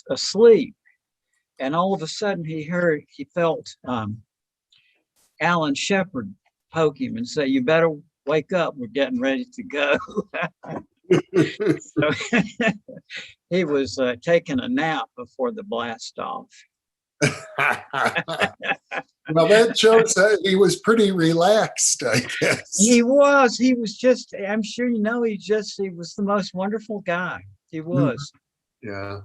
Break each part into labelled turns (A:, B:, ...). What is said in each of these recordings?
A: asleep, and all of a sudden he felt Alan Shepard poke him and say, "You better wake up. We're getting ready to go." So he was taking a nap before the blast off.
B: Well, that shows that he was pretty relaxed, I guess.
A: He was just, I'm sure you know, he was the most wonderful guy. He was.
B: Yeah.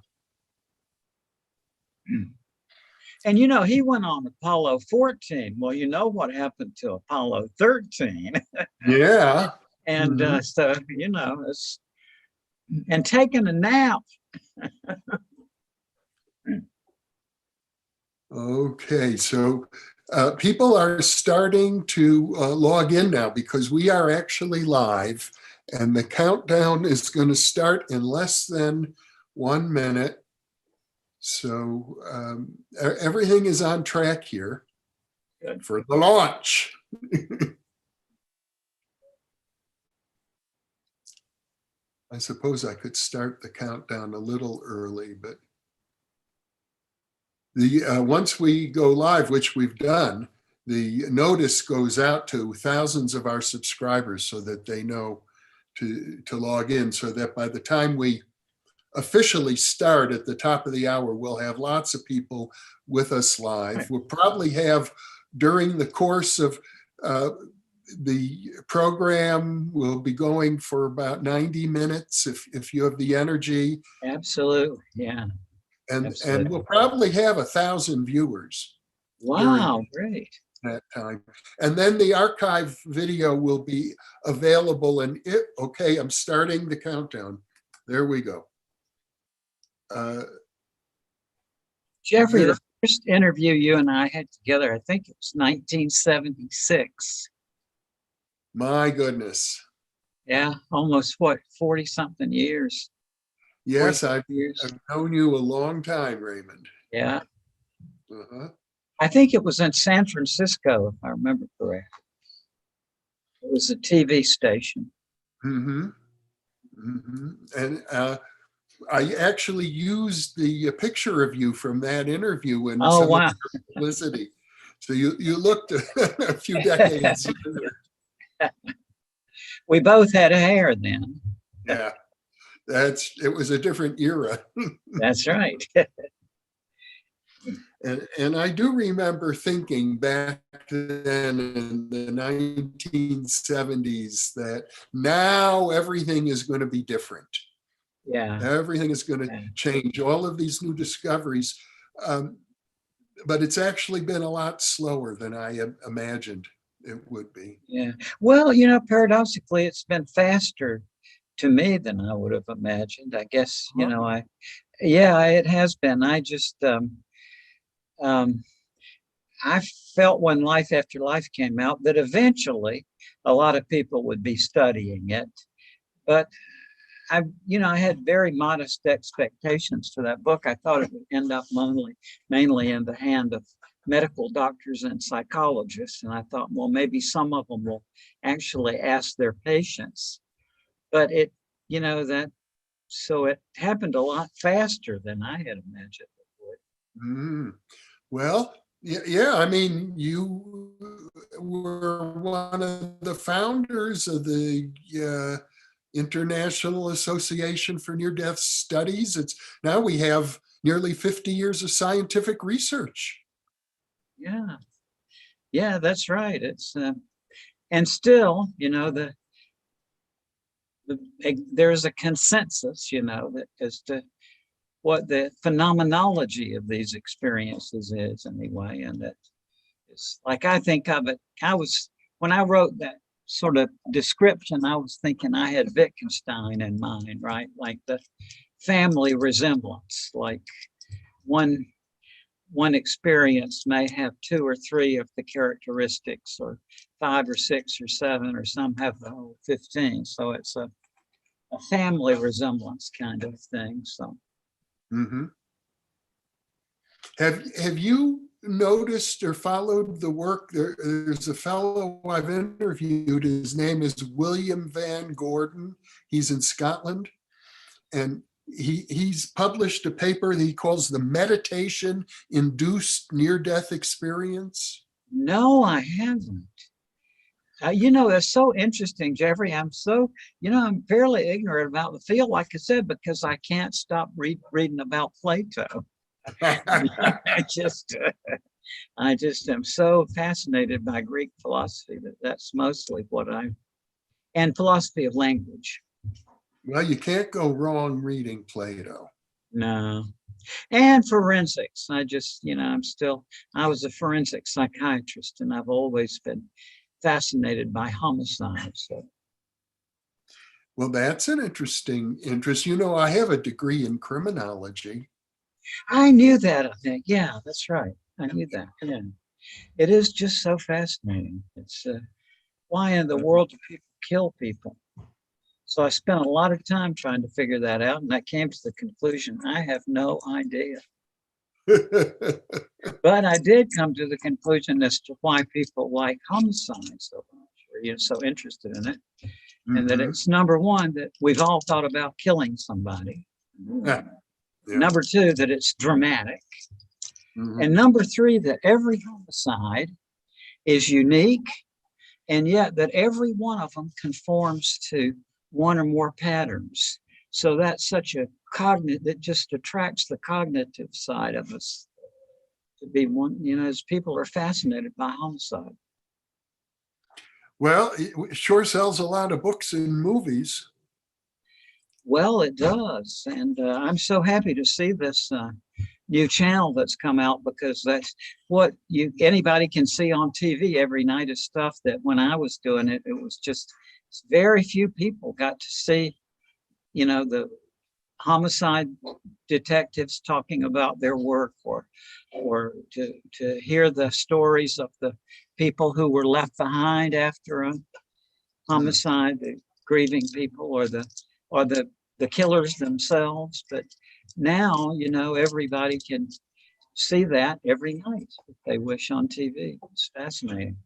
A: And you know, he went on Apollo 14. Well, you know what happened to Apollo 13.
B: Yeah.
A: And so, you know, and taking a nap.
B: Okay, so people are starting to log in now because we are actually live, and the countdown is going to start in less than 1 minute. So everything is on track here. Good. For the launch. I suppose I could start the countdown a little early, but once we go live, which we've done, the notice goes out to thousands of our subscribers so that they know to log in, so that by the time we officially start at the top of the hour, we'll have lots of people with us live. Right. We'll probably have, during the course of the program, we'll be going for about 90 minutes if you have the energy.
A: Absolutely, yeah.
B: And we'll probably have 1,000 viewers.
A: Wow, great.
B: That time. And then the archive video will be available. And okay, I'm starting the countdown. There we go.
A: Jeffrey, the first interview you and I had together, I think it was 1976.
B: My goodness.
A: Yeah, almost 40 something years.
B: Yes, I've known you a long time, Raymond.
A: Yeah. I think it was in San Francisco, if I remember correctly. It was a TV station.
B: And I actually used the picture of you from that interview in some of your publicity. So you looked a few decades younger.
A: We both had hair then.
B: Yeah. It was a different era.
A: That's right.
B: And I do remember thinking back then in the 1970s that now everything is going to be different.
A: Yeah.
B: Everything is going to change, all of these new discoveries. But it's actually been a lot slower than I imagined it would be.
A: Yeah. Well, you know, paradoxically, it's been faster to me than I would have imagined. I guess, you know, it has been. I just, I felt when Life After Life came out that eventually a lot of people would be studying it. But I had very modest expectations for that book. I thought it would end up mainly in the hand of medical doctors and psychologists. And I thought, well, maybe some of them will actually ask their patients. But it happened a lot faster than I had imagined it would.
B: Well, yeah, I mean, you were one of the founders of the International Association for Near-Death Studies. Now we have nearly 50 years of scientific research.
A: Yeah, that's right. It's and still, you know, there's a consensus, you know, that as to what the phenomenology of these experiences is anyway. And that it's like, I think of it, when I wrote that sort of description, I was thinking I had Wittgenstein in mind, right? Like the family resemblance, like one experience may have 2 or 3 of the characteristics, or 5 or 6 or 7, or some have the whole 15. So it's a family resemblance kind of thing. So.
B: Have you noticed or followed the work? There's a fellow I've interviewed. His name is William Van Gordon. He's in Scotland, and he's published a paper that he calls the meditation induced near-death experience.
A: No, I haven't. It's so interesting, Jeffrey. I'm fairly ignorant about the field, like I said, because I can't stop reading about Plato. I just, I just am so fascinated by Greek philosophy that's mostly and philosophy of language.
B: Well, you can't go wrong reading Plato.
A: No. And forensics. I was a forensic psychiatrist, and I've always been fascinated by homicide. So.
B: Well, that's an interesting interest. I have a degree in criminology.
A: I knew that, I think. Yeah, that's right. I knew that. Yeah. It is just so fascinating. It's why in the world do people kill people? So I spent a lot of time trying to figure that out, and I came to the conclusion I have no idea. But I did come to the conclusion as to why people like homicide so much, or so interested in it, and that it's number one, that we've all thought about killing somebody.
B: Yeah.
A: Number two, that it's dramatic. And number three, that every homicide is unique, and yet that every one of them conforms to one or more patterns. So that's such a that just attracts the cognitive side of us to be one, as people are fascinated by homicide.
B: Well, it sure sells a lot of books and movies.
A: Well, it does. And I'm so happy to see this new channel that's come out, because that's what anybody can see on TV every night is stuff that when I was doing it, it was just very few people got to see, the homicide detectives talking about their work, or to hear the stories of the people who were left behind after a homicide, the grieving people, or the killers themselves. But now, everybody can see that every night if they wish on TV. It's fascinating.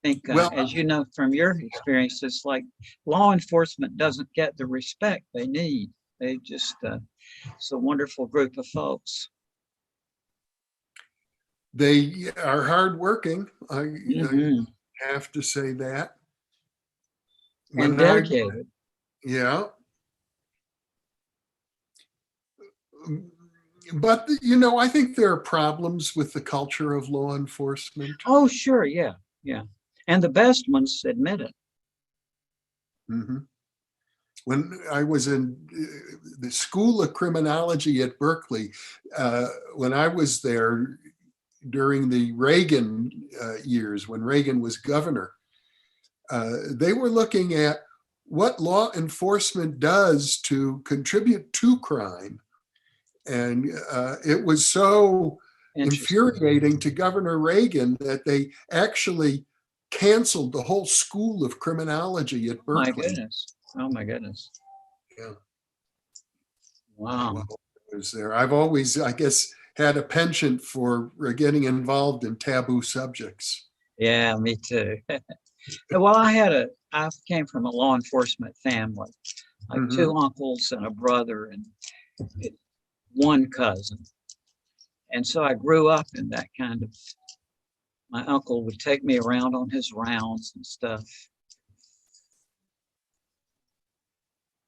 A: I think, as you know from your experience, it's like law enforcement doesn't get the respect they need. They just, it's a wonderful group of folks.
B: They are hardworking. I have to say that.
A: And dedicated.
B: Yeah. But, I think there are problems with the culture of law enforcement.
A: Oh, sure. Yeah. Yeah. And the best ones admit it.
B: When I was in the School of Criminology at Berkeley, when I was there during the Reagan years, when Reagan was governor, they were looking at what law enforcement does to contribute to crime. And it was so infuriating to Governor Reagan that they actually canceled the whole School of Criminology at Berkeley.
A: My goodness. Oh, my goodness.
B: Yeah.
A: Wow.
B: Well, was there. I've always, I guess, had a penchant for getting involved in taboo subjects.
A: Yeah, me too. Well, I came from a law enforcement family, like two uncles and a brother and one cousin. And so I grew up in that kind of, my uncle would take me around on his rounds and stuff.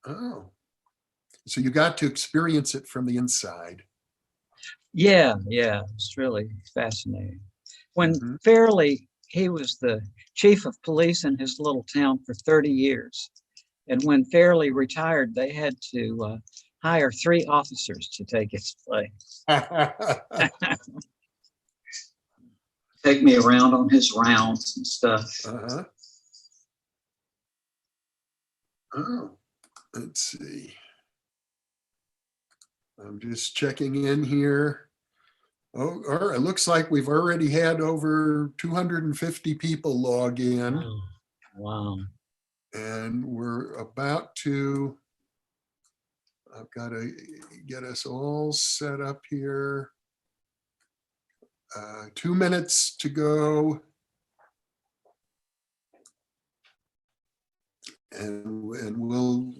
B: Oh, so you got to experience it from the inside.
A: Yeah, it's really fascinating. When Fairley, he was the chief of police in his little town for 30 years. And when Fairley retired, they had to hire 3 officers to take his place. Take me around on his rounds and stuff.
B: Oh, let's see. I'm just checking in here. Oh, all right. It looks like we've already had over 250 people log in.
A: Oh, wow.
B: And we're about to, I've got to get us all set up here. 2 minutes to go. and we'll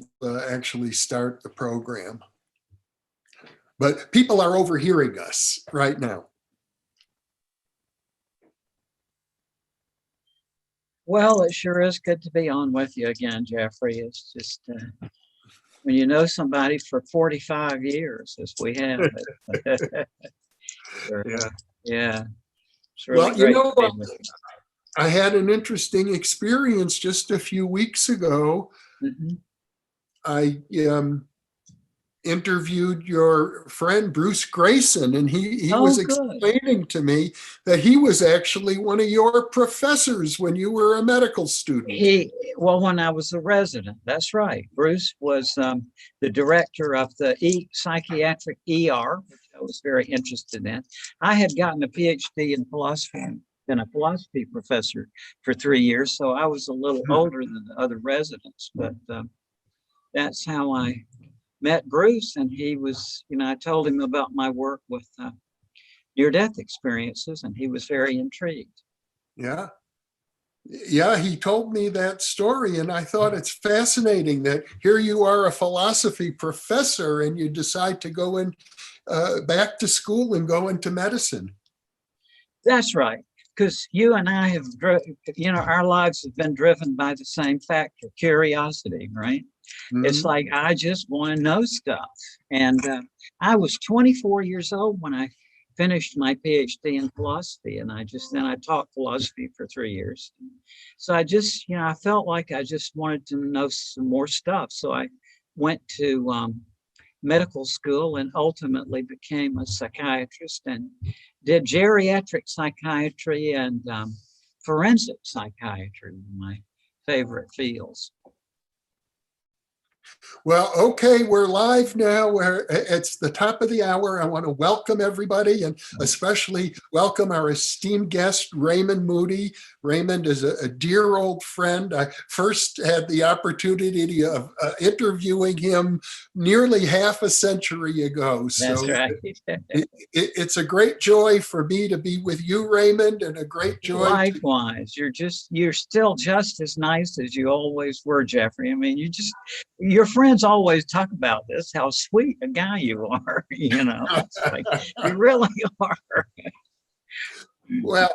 B: actually start the program. But people are overhearing us right now.
A: Well, it sure is good to be on with you again, Jeffrey. It's just when you know somebody for 45 years, as we have. Sure. Yeah. It's really great to be with you.
B: I had an interesting experience just a few weeks ago.
A: Mm-hmm.
B: I interviewed your friend Bruce Grayson, and he was explaining to me that he was actually one of your professors when you were a medical student.
A: Well, when I was a resident, that's right. Bruce was the director of the psychiatric ER, which I was very interested in. I had gotten a PhD in philosophy and been a philosophy professor for 3 years, so I was a little older than the other residents, but that's how I met Bruce. And he was, I told him about my work with near-death experiences, and he was very intrigued.
B: Yeah, he told me that story, and I thought it's fascinating that here you are, a philosophy professor, and you decide to go in back to school and go into medicine.
A: That's right, because you and I have, our lives have been driven by the same factor, curiosity, right? Mm-hmm. It's like, I just want to know stuff. And I was 24 years old when I finished my PhD in philosophy, and then I taught philosophy for 3 years. So I just, I felt like I just wanted to know some more stuff. So I went to medical school and ultimately became a psychiatrist and did geriatric psychiatry and forensic psychiatry, my favorite fields.
B: Well, okay, we're live now. It's the top of the hour. I want to welcome everybody, and especially welcome our esteemed guest, Raymond Moody. Raymond is a dear old friend. I first had the opportunity of interviewing him nearly half a century ago.
A: That's
B: so
A: right.
B: It's a great joy for me to be with you, Raymond, and a great joy.
A: Likewise, you're still just as nice as you always were, Jeffrey. I mean, your friends always talk about this, how sweet a guy you are. It's like, you really are.
B: Well,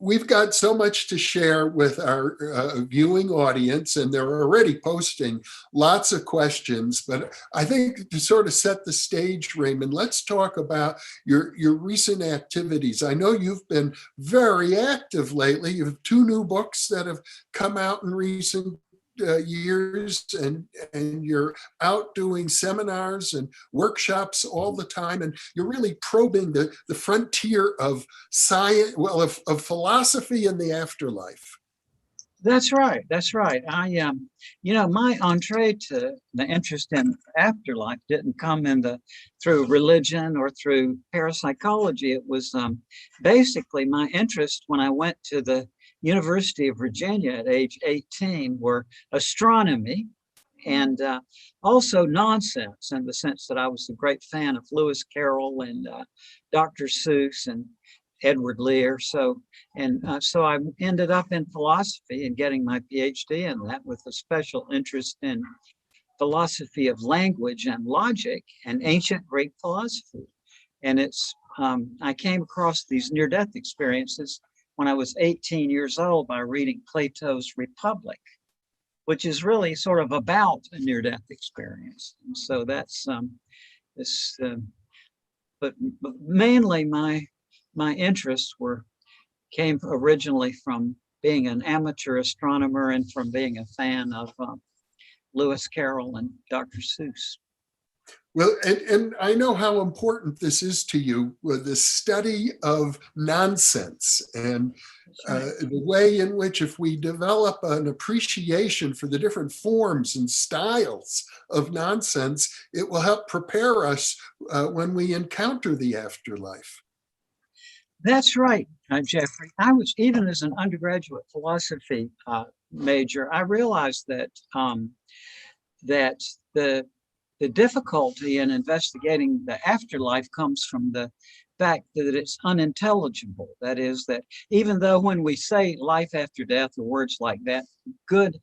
B: we've got so much to share with our viewing audience, and they're already posting lots of questions. But I think to sort of set the stage, Raymond, let's talk about your recent activities. I know you've been very active lately. You have 2 new books that have come out in recent years, and you're out doing seminars and workshops all the time, and you're really probing the frontier of science, of philosophy and the afterlife.
A: That's right. I my entree to the interest in afterlife didn't come through religion or through parapsychology. It was basically my interest when I went to the University of Virginia at age 18 were astronomy and also nonsense, in the sense that I was a great fan of Lewis Carroll and Dr. Seuss and Edward Lear. So I ended up in philosophy and getting my PhD in that, with a special interest in philosophy of language and logic and ancient Greek philosophy. And I came across these near-death experiences when I was 18 years old by reading Plato's Republic, which is really sort of about a near-death experience. And so that's but mainly my interests came originally from being an amateur astronomer and from being a fan of Lewis Carroll and Dr. Seuss.
B: Well, and I know how important this is to you, with the study of nonsense and the way in which, if we develop an appreciation for the different forms and styles of nonsense, it will help prepare us when we encounter the afterlife.
A: That's right, Jeffrey. I was, even as an undergraduate philosophy major, I realized that the difficulty in investigating the afterlife comes from the fact that it's unintelligible. That is, that even though when we say life after death or words like that, good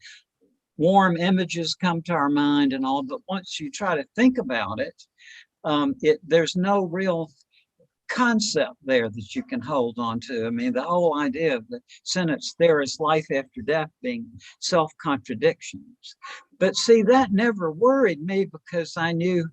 A: warm images come to our mind and all, but once you try to think about it, there's no real concept there that you can hold on to. I mean, the whole idea of the sentence, there is life after death, being self-contradictions. But see, that never worried me because I knew,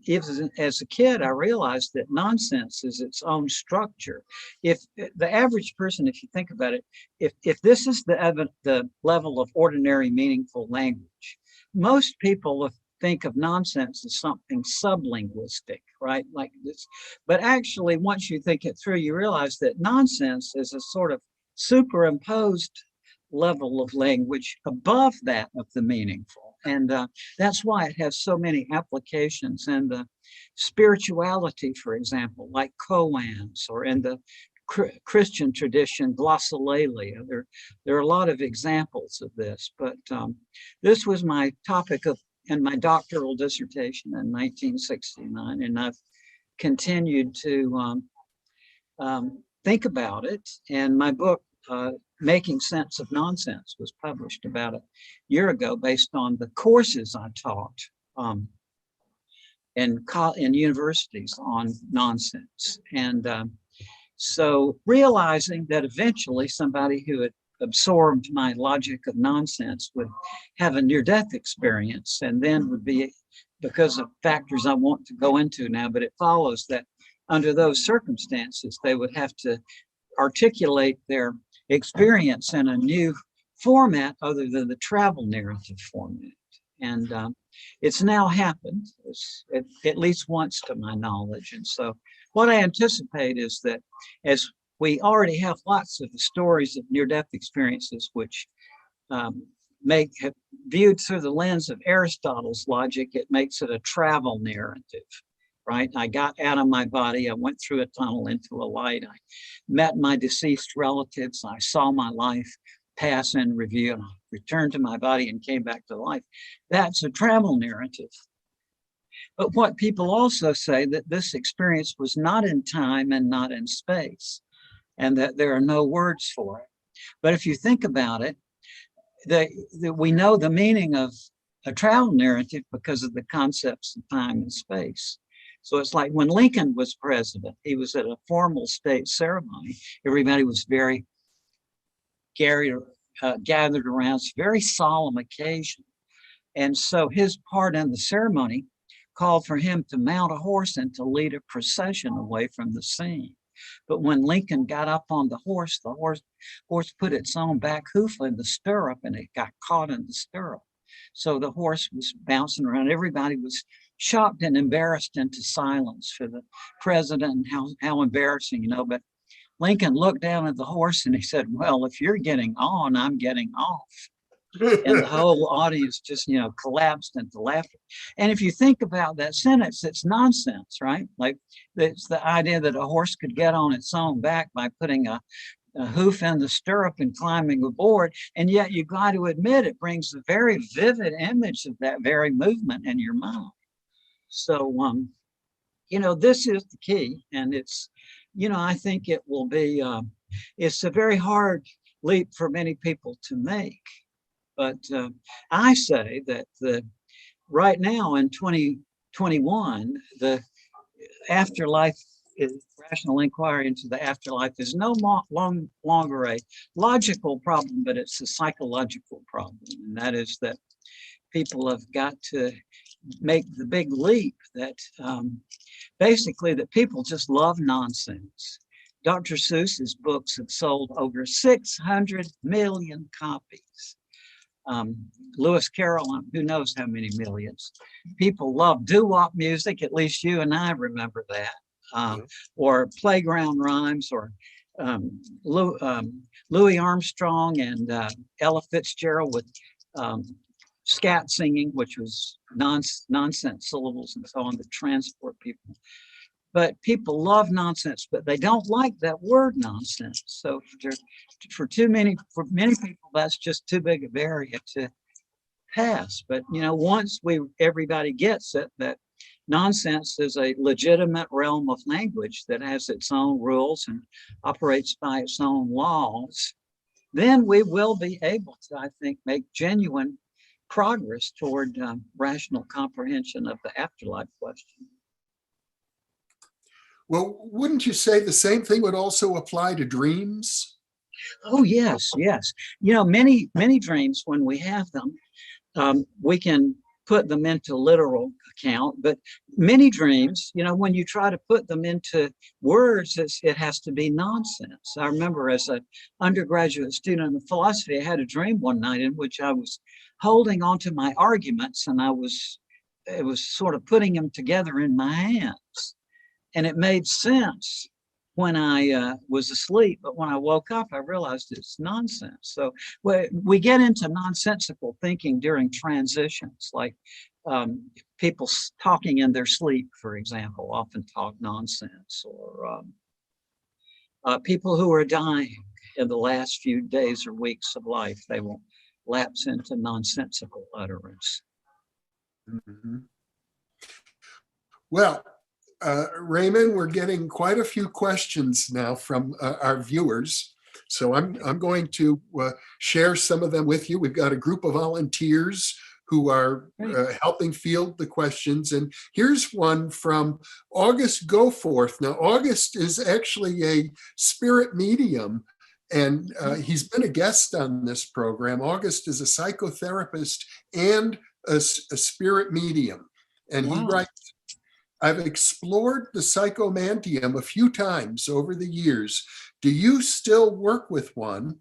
A: even as a kid, I realized that nonsense is its own structure. If the average person, if you think about it, if this is the level of ordinary meaningful language, most people think of nonsense as something sublinguistic, right? Like this. But actually, once you think it through, you realize that nonsense is a sort of superimposed level of language above that of the meaningful. And that's why it has so many applications in the spirituality, for example, like koans, or in the Christian tradition, glossolalia. There are a lot of examples of this, but this was my topic in my doctoral dissertation in 1969, and I've continued to think about it. And my book, Making Sense of Nonsense, was published about a year ago based on the courses I taught in universities on nonsense. And so realizing that eventually somebody who had absorbed my logic of nonsense would have a near-death experience, and then would be, because of factors I want to go into now, but it follows that under those circumstances, they would have to articulate their experience in a new format other than the travel narrative format. And it's now happened, at least once to my knowledge. And so what I anticipate is that as we already have lots of the stories of near-death experiences, which viewed through the lens of Aristotle's logic, it makes it a travel narrative, right? I got out of my body, I went through a tunnel into a light, I met my deceased relatives, I saw my life pass in review, and I returned to my body and came back to life. That's a travel narrative. But what people also say, that this experience was not in time and not in space, and that there are no words for it. But if you think about it, we know the meaning of a travel narrative because of the concepts of time and space. So it's like when Lincoln was president, he was at a formal state ceremony. Everybody was very gathered around. It's a very solemn occasion. And so his part in the ceremony called for him to mount a horse and to lead a procession away from the scene. But when Lincoln got up on the horse put its own back hoof in the stirrup, and it got caught in the stirrup. So the horse was bouncing around. Everybody was shocked and embarrassed into silence for the president, and how embarrassing, But Lincoln looked down at the horse and he said, "Well, if you're getting on, I'm getting off." And the whole audience just, collapsed into laughter. And if you think about that sentence, it's nonsense, right? Like, it's the idea that a horse could get on its own back by putting a hoof in the stirrup and climbing aboard. And yet you got to admit, it brings a very vivid image of that very movement in your mind. So, this is the key. And it's, I think it will be, it's a very hard leap for many people to make. But I say that right now in 2021, the afterlife, rational inquiry into the afterlife, is no longer a logical problem, but it's a psychological problem. And that is that people have got to make the big leap that basically that people just love nonsense. Dr. Seuss's books have sold over 600 million copies. Lewis Carroll, who knows how many millions. People love doo-wop music, at least you and I remember that, or playground rhymes, or Louis Armstrong and Ella Fitzgerald with scat singing, which was nonsense syllables and so on to transport people. But people love nonsense, but they don't like that word nonsense. So for many people, that's just too big of area to pass. But once everybody gets it, that nonsense is a legitimate realm of language that has its own rules and operates by its own laws, then we will be able to, I think, make genuine progress toward rational comprehension of the afterlife question.
B: Well, wouldn't you say the same thing would also apply to dreams?
A: Oh, yes, yes. You know, many dreams, when we have them, we can put them into literal account, but many dreams, you know, when you try to put them into words, it has to be nonsense. I remember as an undergraduate student of philosophy, I had a dream one night in which I was holding on to my arguments, and it was sort of putting them together in my hands. And it made sense when I was asleep, but when I woke up, I realized it's nonsense. So we get into nonsensical thinking during transitions, like people talking in their sleep, for example, often talk nonsense, or people who are dying in the last few days or weeks of life, they will lapse into nonsensical utterance.
B: Mm-hmm. Well, Raymond, we're getting quite a few questions now from our viewers. So I'm going to share some of them with you. We've got a group of volunteers who are helping field the questions. And here's one from August Goforth. Now, August is actually a spirit medium, and he's been a guest on this program. August is a psychotherapist and a spirit medium. And he writes, I've explored the psychomantium a few times over the years. Do you still work with one?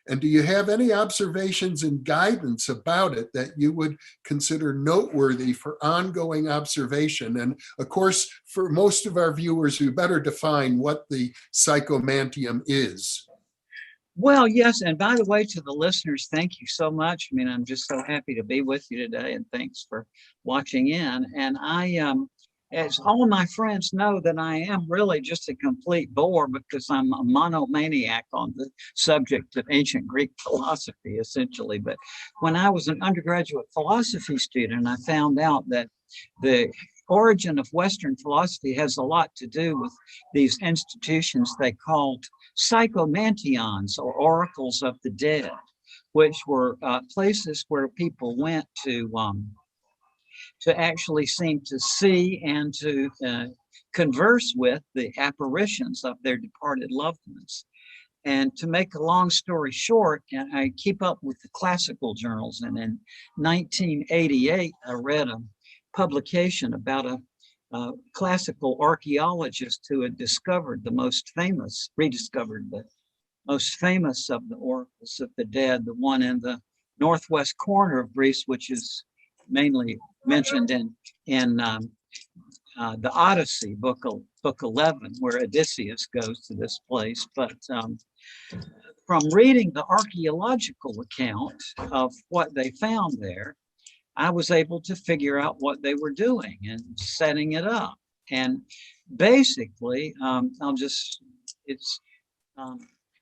B: And do you have any observations and guidance about it that you would consider noteworthy for ongoing observation? And of course, for most of our viewers, we better define what the psychomantium is.
A: Well, yes. And by the way, to the listeners, thank you so much. I mean, I'm just so happy to be with you today, and thanks for watching in. And as all of my friends know, that I am really just a complete bore, because I'm a monomaniac on the subject of ancient Greek philosophy, essentially. But when I was an undergraduate philosophy student, I found out that the origin of Western philosophy has a lot to do with these institutions they called psychomantions, or oracles of the dead, which were places where people went to actually seem to see and to converse with the apparitions of their departed loved ones. And to make a long story short, I keep up with the classical journals. And in 1988, I read a publication about a classical archaeologist who had rediscovered the most famous of the oracles of the dead, the one in the northwest corner of Greece, which is mainly mentioned in the Odyssey, book 11, where Odysseus goes to this place. But from reading the archaeological account of what they found there, I was able to figure out what they were doing and setting it up. And basically,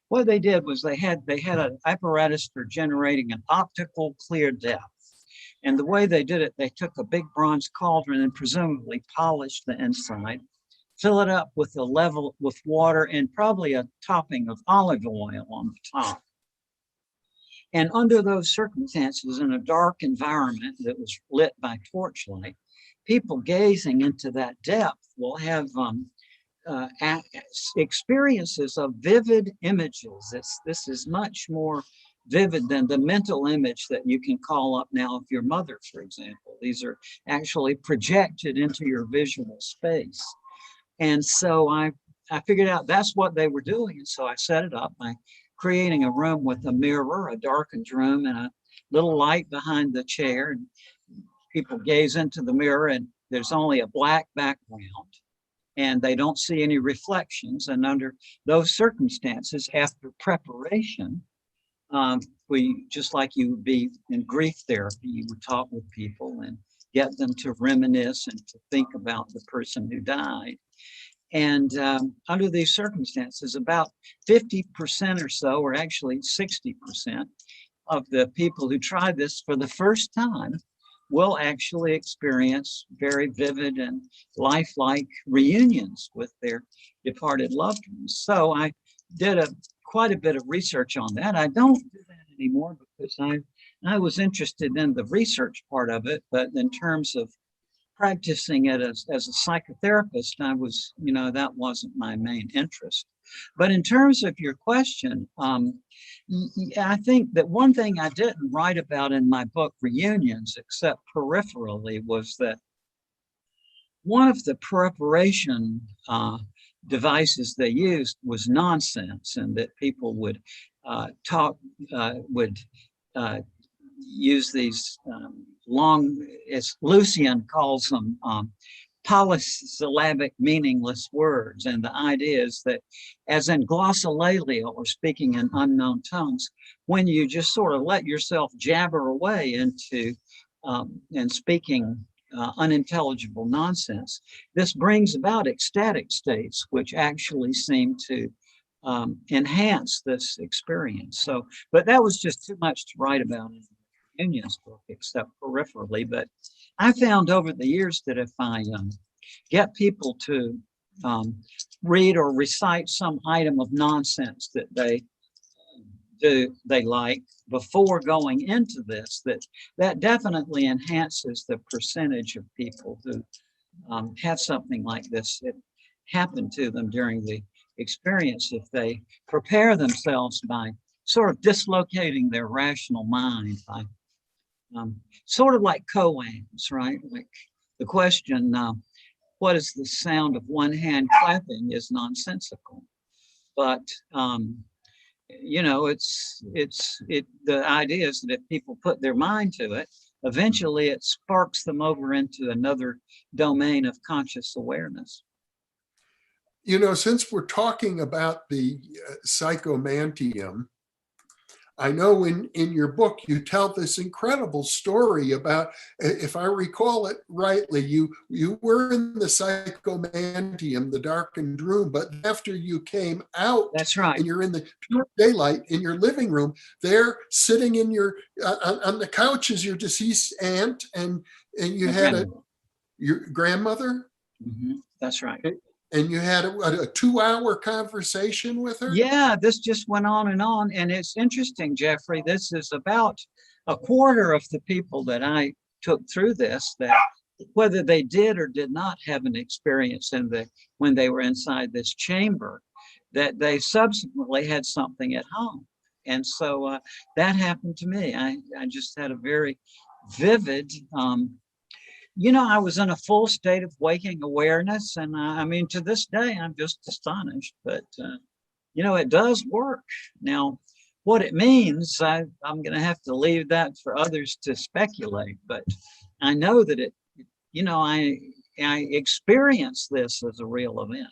A: what they did was they had an apparatus for generating an optical clear depth. And the way they did it, they took a big bronze cauldron and presumably polished the inside, fill it up with water and probably a topping of olive oil on the top. And under those circumstances, in a dark environment that was lit by torchlight, people gazing into that depth will have experiences of vivid images. This is much more vivid than the mental image that you can call up now of your mother, for example. These are actually projected into your visual space. And so I figured out that's what they were doing. And so I set it up by creating a room with a mirror, a darkened room, and a little light behind the chair. And people gaze into the mirror, and there's only a black background, and they don't see any reflections. And under those circumstances, after preparation, we, just like you would be in grief therapy, you would talk with people and get them to reminisce and to think about the person who died. And under these circumstances, about 50% or so, or actually 60% of the people who try this for the first time will actually experience very vivid and lifelike reunions with their departed loved ones. So I did quite a bit of research on that. I don't do that anymore because I was interested in the research part of it, but in terms of practicing it as a psychotherapist, I was, that wasn't my main interest. But in terms of your question, I think that one thing I didn't write about in my book, Reunions, except peripherally, was that one of the preparation devices they used was nonsense, and that people would use these long, as Lucian calls them, polysyllabic meaningless words. And the idea is that, as in glossolalia, or speaking in unknown tones, when you just sort of let yourself jabber away into and speaking unintelligible nonsense, this brings about ecstatic states, which actually seem to enhance this experience. So, but that was just too much to write about in Union's book, except peripherally. But I found over the years that if I get people to read or recite some item of nonsense that they like before going into this, that definitely enhances the percentage of people who have something like this happen to them during the experience, if they prepare themselves by sort of dislocating their rational mind, by sort of like koans, right? Like the question, what is the sound of one hand clapping, is nonsensical. But the idea is that if people put their mind to it, eventually it sparks them over into another domain of conscious awareness.
B: Since we're talking about the psychomantium, I know in your book, you tell this incredible story about, if I recall it rightly, you were in the psychomantium, the darkened room, but after you came out,
A: that's right,
B: and you're in the pure daylight in your living room, there sitting in your on the couch is your deceased aunt, and you had your grandmother.
A: Mm-hmm. That's right.
B: And you had a 2-hour conversation with her?
A: Yeah, this just went on. And it's interesting, Jeffrey, this is about a quarter of the people that I took through this, that whether they did or did not have an experience when they were inside this chamber, that they subsequently had something at home. And so that happened to me. I just had a very vivid I was in a full state of waking awareness. And to this day, I'm just astonished. But, it does work. Now, what it means, I'm going to have to leave that for others to speculate. But I know that I experience this as a real event.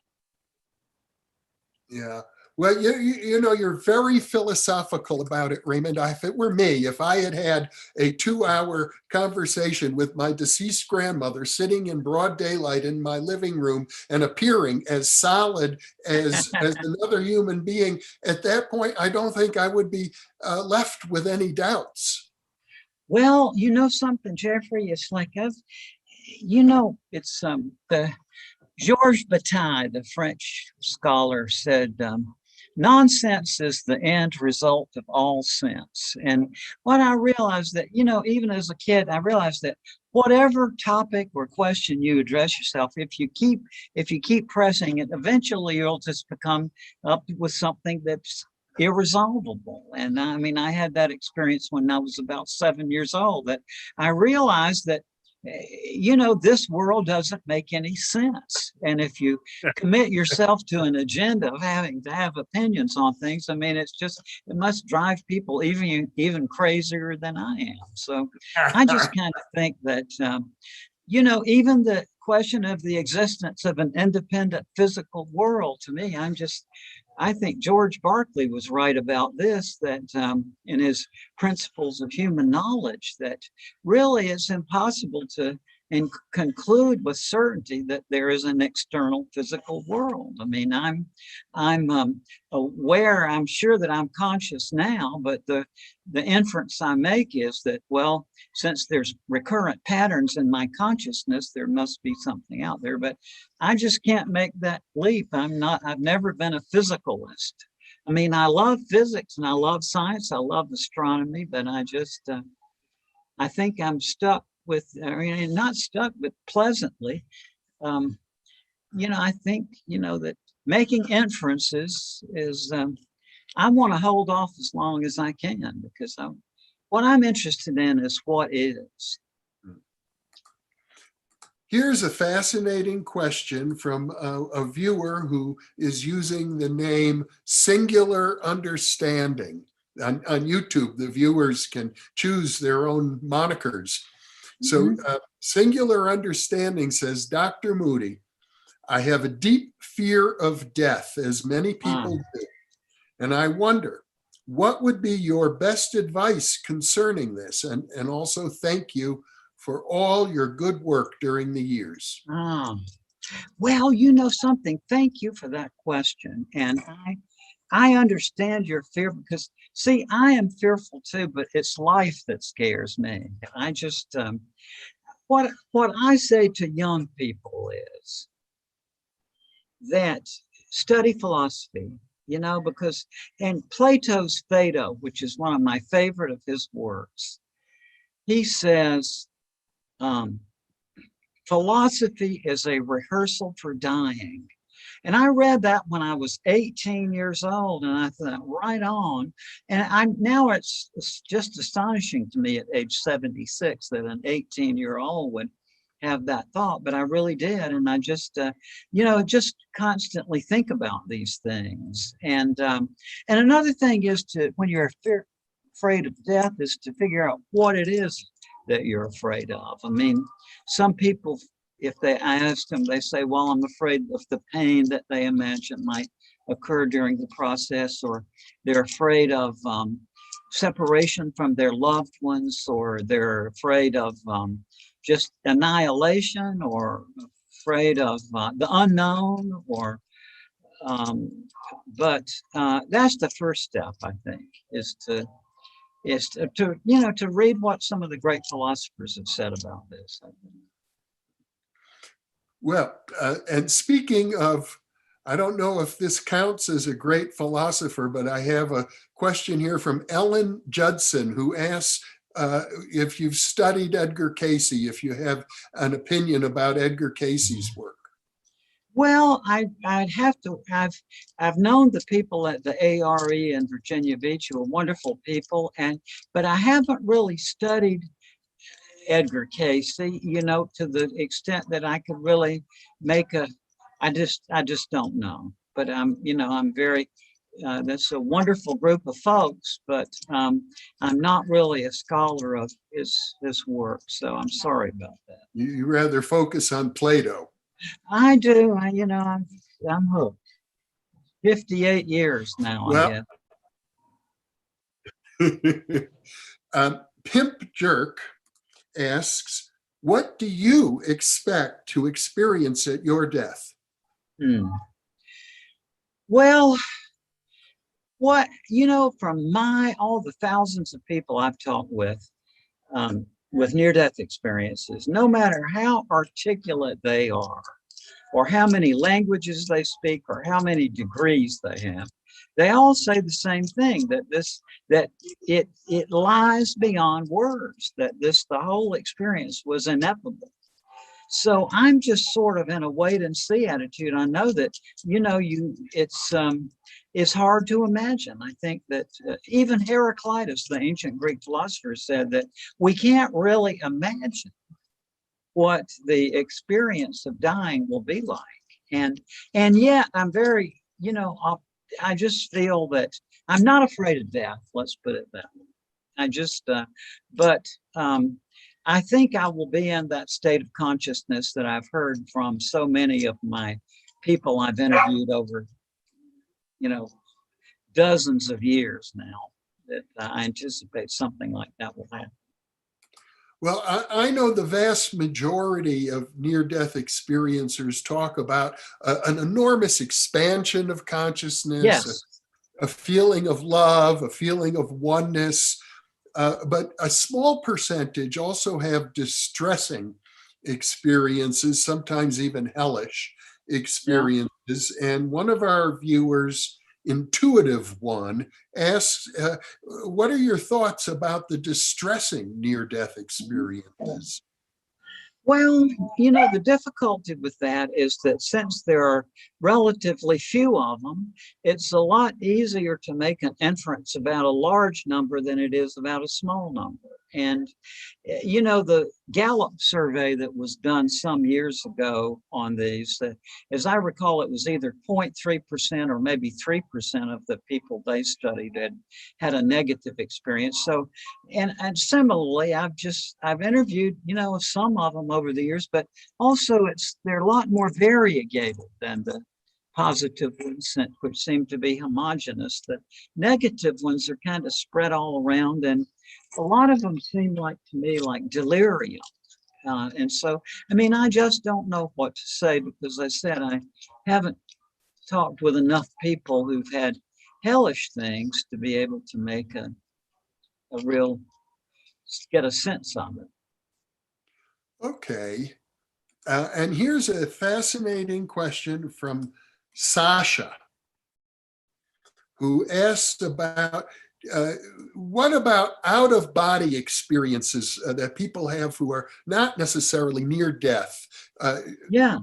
B: Yeah. Well, you're very philosophical about it, Raymond. If it were me, if I had a 2-hour conversation with my deceased grandmother sitting in broad daylight in my living room and appearing as solid as another human being, at that point, I don't think I would be left with any doubts.
A: Well, something, Jeffrey, it's like it's the Georges Bataille, the French scholar, said, nonsense is the end result of all sense. And what I realized that, even as a kid, I realized that whatever topic or question you address yourself, if you keep pressing it, eventually you'll just become up with something that's irresolvable. And I had that experience when I was about 7 years old, that I realized that this world doesn't make any sense. And if you commit yourself to an agenda of having to have opinions on things, it must drive people even crazier than I am. So I just kind of think that, even the question of the existence of an independent physical world, to me, I think George Berkeley was right about this, that in his Principles of Human Knowledge, that really it's impossible to conclude with certainty that there is an external physical world. I'm aware, I'm sure that I'm conscious now, but the inference I make is that, well, since there's recurrent patterns in my consciousness, there must be something out there. But I just can't make that leap. I've never been a physicalist. I love physics and I love science. I love astronomy, but I just, I think I'm stuck with, I mean, not stuck, but pleasantly. Um, I think, that making inferences is, I want to hold off as long as I can because what I'm interested in is what is.
B: Here's a fascinating question from a viewer who is using the name Singular Understanding. On YouTube, the viewers can choose their own monikers. So Singular Understanding says, Dr. Moody, I have a deep fear of death, as many people do. And I wonder, what would be your best advice concerning this? And also thank you for all your good work during the years.
A: Well, you know something. Thank you for that question. And I understand your fear because, see, I am fearful too, but it's life that scares me. I just, what I say to young people is that study philosophy, because, and Plato's Phaedo, which is one of my favorite of his works, he says, philosophy is a rehearsal for dying. And I read that when I was 18 years old, and I thought, right on. And now it's just astonishing to me at age 76 that an 18-year-old would have that thought, but I really did. And I just, just constantly think about these things. And another thing is when you're afraid of death, is to figure out what it is that you're afraid of. I mean, some people, if I ask them, they say, well, I'm afraid of the pain that they imagine might occur during the process, or they're afraid of separation from their loved ones, or they're afraid of just annihilation, or afraid of the unknown, or but that's the first step, I think, is to read what some of the great philosophers have said about this.
B: Well, and speaking of, I don't know if this counts as a great philosopher, but I have a question here from Ellen Judson, who asks if you've studied Edgar Cayce, if you have an opinion about Edgar Cayce's work.
A: Well, I'd have to. I've known the people at the ARE in Virginia Beach who are wonderful people, but I haven't really studied Edgar Cayce, to the extent that I could really make I just don't know. But I'm very. That's a wonderful group of folks, but I'm not really a scholar of his work, so I'm sorry about that.
B: You rather focus on Plato.
A: I do. I'm hooked. 58 years now,
B: well,
A: I guess.
B: Pimp Jerk asks, what do you expect to experience at your death?
A: Well, from all the thousands of people I've talked with near-death experiences, no matter how articulate they are, or how many languages they speak, or how many degrees they have, they all say the same thing, that it lies beyond words, that the whole experience was ineffable. So I'm just sort of in a wait and see attitude. I know that, it's hard to imagine. I think that even Heraclitus, the ancient Greek philosopher, said that we can't really imagine what the experience of dying will be like. And yet I'm very, I just feel that I'm not afraid of death. Let's put it that way. I just, I think I will be in that state of consciousness that I've heard from so many of my people I've interviewed over, dozens of years now, that I anticipate something like that will happen.
B: Well, I know the vast majority of near-death experiencers talk about an enormous expansion of consciousness,
A: yes.
B: a feeling of love, a feeling of oneness, but a small percentage also have distressing experiences, sometimes even hellish experiences. Yeah. And one of our viewers intuitive one asks, what are your thoughts about the distressing near-death experiences?
A: Well, the difficulty with that is that since there are relatively few of them, it's a lot easier to make an inference about a large number than it is about a small number. And, the Gallup survey that was done some years ago on these, as I recall, it was either 0.3% or maybe 3% of the people they studied had a negative experience. So, and similarly, I've interviewed, some of them over the years, but also they're a lot more variegated than the positive ones, which seem to be homogenous. The negative ones are kind of spread all around, and a lot of them seem like to me like delirium. And so, I just don't know what to say, because I said I haven't talked with enough people who've had hellish things to be able to make a real, get a sense of it.
B: Okay. And here's a fascinating question from Sasha, who asks about what about out-of-body experiences that people have who are not necessarily near death?
A: Yeah.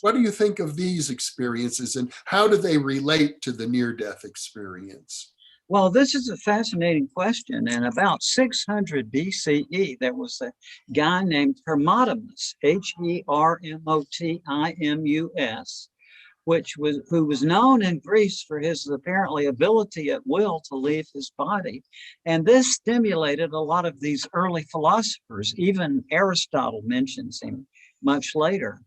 B: What do you think of these experiences, and how do they relate to the near-death experience?
A: Well, this is a fascinating question. And about 600 BCE, there was a guy named Hermotimus, Hermotimus, who was known in Greece for his apparently ability at will to leave his body. And this stimulated a lot of these early philosophers. Even Aristotle mentions him much later.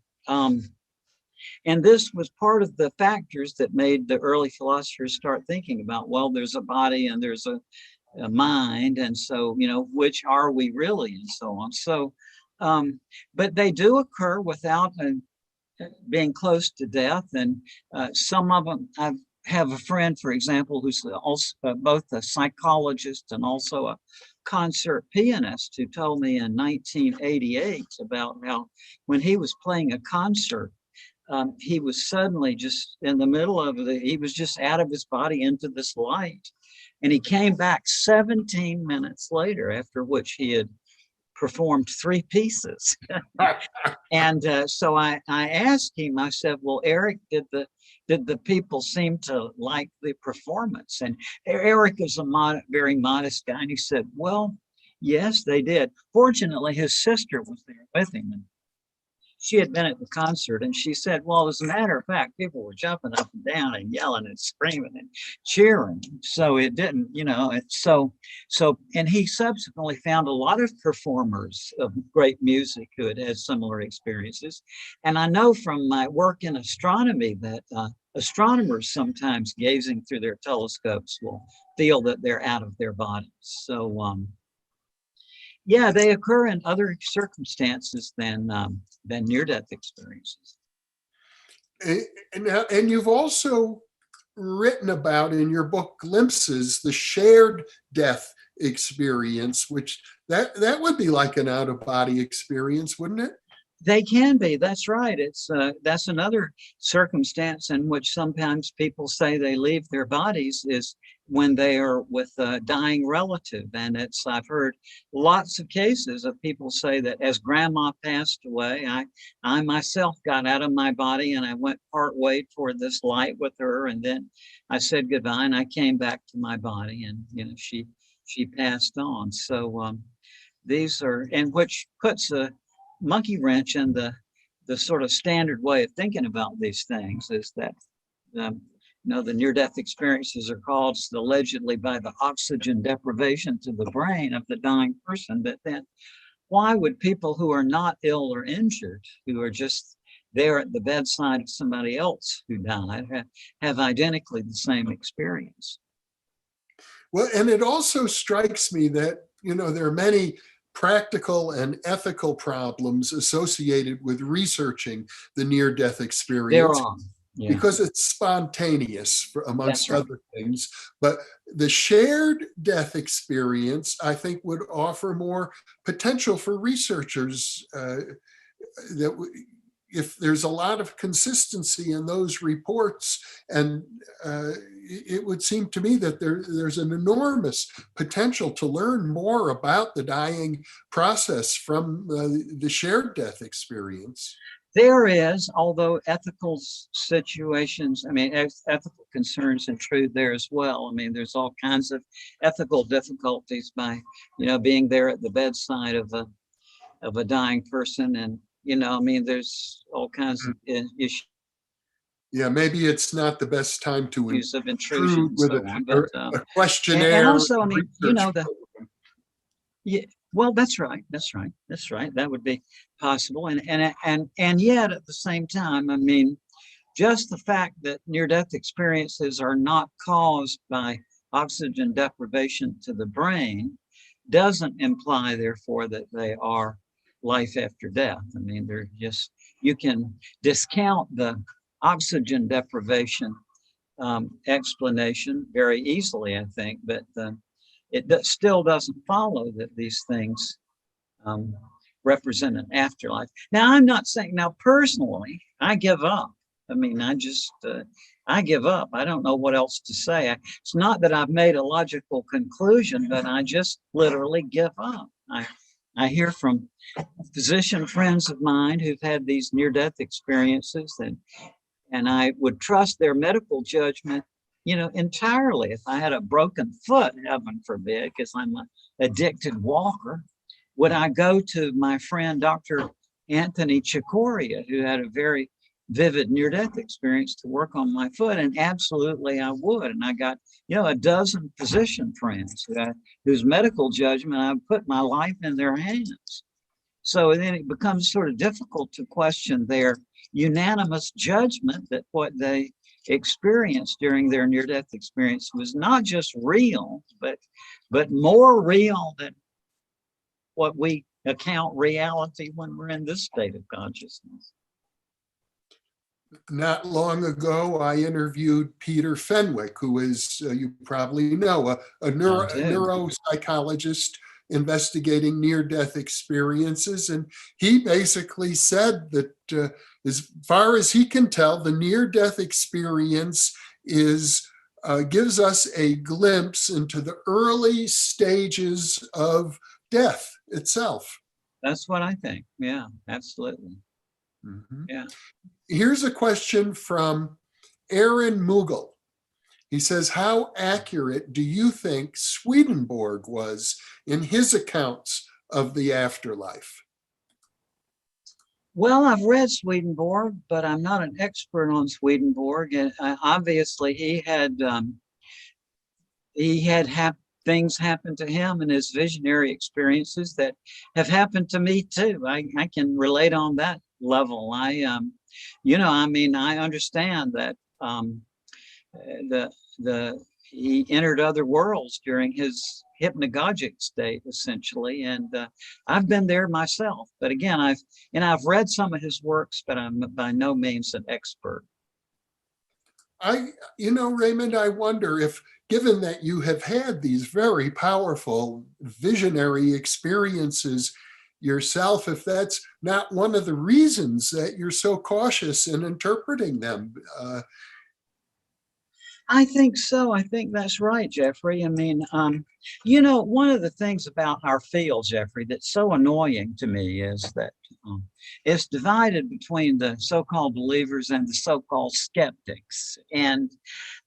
A: And this was part of the factors that made the early philosophers start thinking about, well, there's a body and there's a mind. And so, which are we really, and so on. So, but they do occur without being close to death. And some of them, I have a friend, for example, who's also both a psychologist and also a concert pianist, who told me in 1988 about how when he was playing a concert, he was suddenly just in the middle of he was just out of his body into this light. And he came back 17 minutes later, after which he had performed 3 pieces. And so I asked him, I said, well, Eric, did the people seem to like the performance? And Eric is a very modest guy. And he said, well, yes, they did. Fortunately, his sister was there with him. And she had been at the concert, and she said, well, as a matter of fact, people were jumping up and down and yelling and screaming and cheering. So it didn't, and he subsequently found a lot of performers of great music who had had similar experiences. And I know from my work in astronomy that astronomers sometimes gazing through their telescopes will feel that they're out of their bodies. So, yeah, they occur in other circumstances than near-death experiences.
B: And you've also written about in your book Glimpses the shared death experience, which that would be like an out-of-body experience, wouldn't it?
A: They can be. That's right. That's another circumstance in which sometimes people say they leave their bodies, is when they are with a dying relative. And I've heard lots of cases of people say that as grandma passed away, I myself got out of my body and I went part way toward this light with her, and then I said goodbye and I came back to my body, and she passed on. So these are, and which puts a monkey wrench in the sort of standard way of thinking about these things, is that the near-death experiences are caused allegedly by the oxygen deprivation to the brain of the dying person. But then why would people who are not ill or injured, who are just there at the bedside of somebody else who died, have identically the same experience?
B: Well, and it also strikes me that, there are many practical and ethical problems associated with researching the near-death experience.
A: There are. Yeah.
B: Because it's spontaneous, amongst
A: right.
B: other things. But the shared death experience, I think, would offer more potential for researchers that if there's a lot of consistency in those reports, and it would seem to me that there's an enormous potential to learn more about the dying process from the shared death experience.
A: There is, although ethical situations, I mean, ethical concerns intrude there as well. I mean, there's all kinds of ethical difficulties by, being there at the bedside of a dying person. And, I mean, there's all kinds of issues.
B: Yeah, maybe it's not the best time to
A: Use of intrusion and
B: with
A: so on, but
B: a questionnaire.
A: and also, I mean, yeah, well, that's right. That would be possible, and yet at the same time, I mean, just the fact that near-death experiences are not caused by oxygen deprivation to the brain doesn't imply, therefore, that they are life after death. I mean, they're just, you can discount the oxygen deprivation explanation very easily, I think, but it still doesn't follow that these things represent an afterlife. Now, I'm not saying, now personally, I give up. I mean, I give up. I don't know what else to say. It's not that I've made a logical conclusion, but I just literally give up. I hear from physician friends of mine who've had these near-death experiences, and I would trust their medical judgment, entirely. If I had a broken foot, heaven forbid, because I'm an addicted walker, would I go to my friend, Dr. Anthony Chicoria, who had a very vivid near-death experience, to work on my foot? And absolutely I would. And I got, a dozen physician friends whose medical judgment, I put my life in their hands. So then it becomes sort of difficult to question their unanimous judgment that what they experienced during their near-death experience was not just real, but more real than what we account reality when we're in this state of consciousness.
B: Not long ago, I interviewed Peter Fenwick, who is, you probably know, a neuropsychologist investigating near-death experiences. And he basically said that as far as he can tell, the near-death experience gives us a glimpse into the early stages of death itself.
A: That's what I think. Yeah, absolutely.
B: Mm-hmm.
A: Yeah.
B: Here's a question from Aaron Mughal. He says, how accurate do you think Swedenborg was in his accounts of the afterlife?
A: Well, I've read Swedenborg, but I'm not an expert on Swedenborg. And obviously he had things happen to him in his visionary experiences that have happened to me too. I can relate on that level. I understand that he entered other worlds during his hypnagogic state, essentially, and I've been there myself. But again, I've read some of his works, but I'm by no means an expert.
B: Raymond, I wonder if, given that you have had these very powerful visionary experiences yourself, if that's not one of the reasons that you're so cautious in interpreting them.
A: I think so. I think that's right, Jeffrey. I mean, one of the things about our field, Jeffrey, that's so annoying to me is that it's divided between the so-called believers and the so-called skeptics. And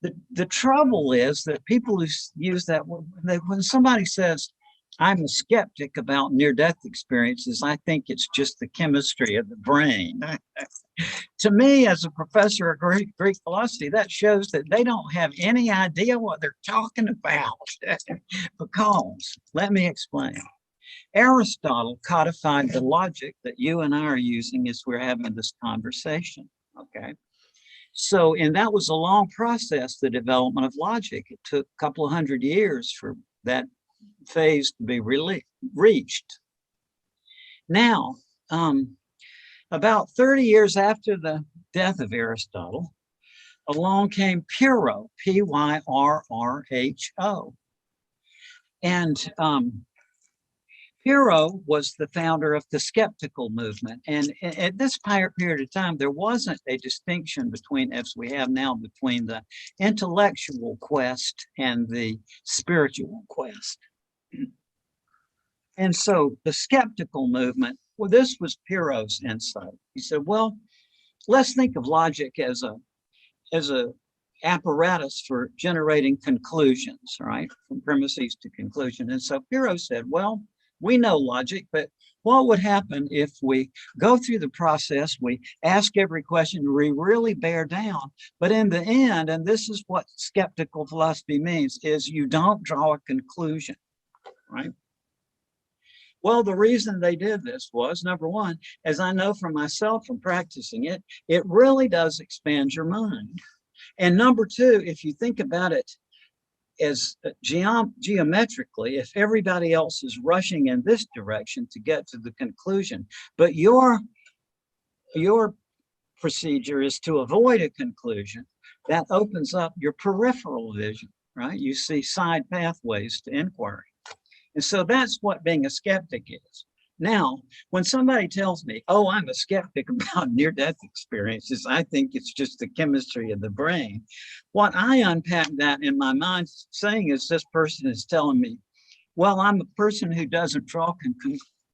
A: the trouble is that people who use that, when somebody says, I'm a skeptic about near-death experiences, I think it's just the chemistry of the brain. To me, as a professor of Greek philosophy, that shows that they don't have any idea what they're talking about. Because, let me explain. Aristotle codified the logic that you and I are using as we're having this conversation, okay? So, and that was a long process, the development of logic. It took a couple of 100 years for that phase to be reached. Now, about 30 years after the death of Aristotle, along came Pyrrho, Pyrrho. And Pyrrho was the founder of the skeptical movement. And at this period of time, there wasn't a distinction between, as we have now, between the intellectual quest and the spiritual quest. And so the skeptical movement, well, this was Pyrrho's insight. He said, well, let's think of logic as a apparatus for generating conclusions, right? From premises to conclusion. And so Pyrrho said, well, we know logic, but what would happen if we go through the process, we ask every question, we really bear down, but in the end, and this is what skeptical philosophy means, is you don't draw a conclusion, right? Well, the reason they did this was, number one, as I know for myself from practicing it, it really does expand your mind. And number two, if you think about it as geometrically, if everybody else is rushing in this direction to get to the conclusion, but your procedure is to avoid a conclusion, that opens up your peripheral vision, right? You see side pathways to inquiry. And so that's what being a skeptic is. Now, when somebody tells me, oh, I'm a skeptic about near-death experiences, I think it's just the chemistry of the brain. What I unpack that in my mind saying is this person is telling me, well, I'm a person who doesn't draw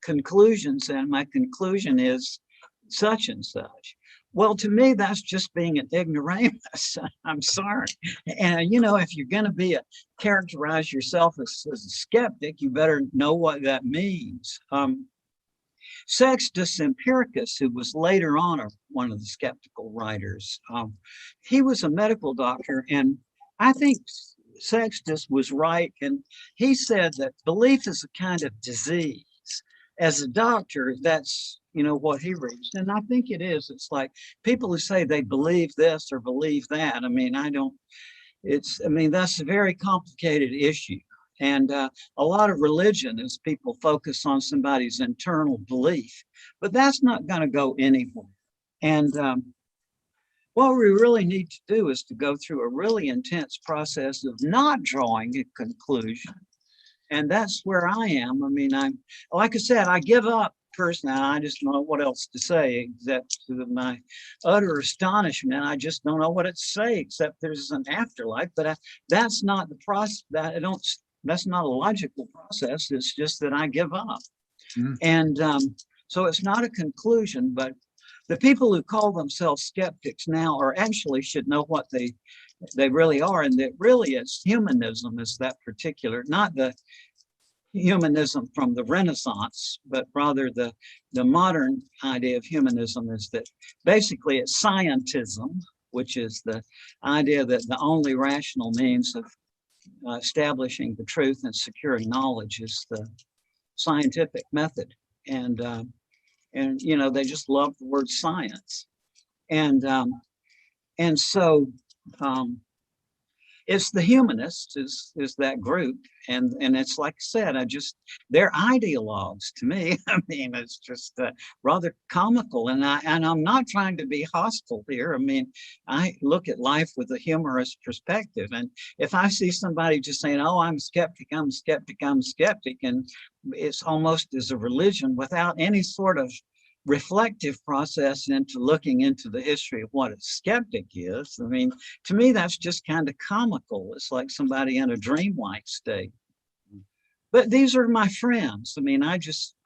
A: conclusions, and my conclusion is such and such. Well, to me, that's just being an ignoramus. I'm sorry. And, you know, if you're going to characterize yourself as a skeptic, you better know what that means. Sextus Empiricus, who was later on one of the skeptical writers, he was a medical doctor, and I think Sextus was right. And he said that belief is a kind of disease. As a doctor, that's, you know, what he reached. And I think it is. It's like people who say they believe this or believe that. I mean, that's a very complicated issue. And a lot of religion is people focus on somebody's internal belief, but that's not going to go anywhere. And what we really need to do is to go through a really intense process of not drawing a conclusion. And that's where I am. I mean, like I said, I give up personally. I just don't know what else to say, except to my utter astonishment. I just don't know what to say, except there's an afterlife. But that's not the process. That's not a logical process. It's just that I give up. Mm. And so it's not a conclusion, but the people who call themselves skeptics now should know what they really are. And that really it's humanism is that particular, not the humanism from the Renaissance, but rather the modern idea of humanism is that basically it's scientism, which is the idea that the only rational means of establishing the truth and securing knowledge is the scientific method. And you know, they just love the word science. And so it's the humanists is that group. And it's like I said, they're ideologues to me. I mean, it's just rather comical. And I'm not trying to be hostile here. I mean, I look at life with a humorous perspective. And if I see somebody just saying, oh, I'm a skeptic, I'm a skeptic, I'm a skeptic, and it's almost as a religion without any sort of reflective process into looking into the history of what a skeptic is. I mean, to me, that's just kind of comical. It's like somebody in a dreamlike state. But these are my friends. I mean,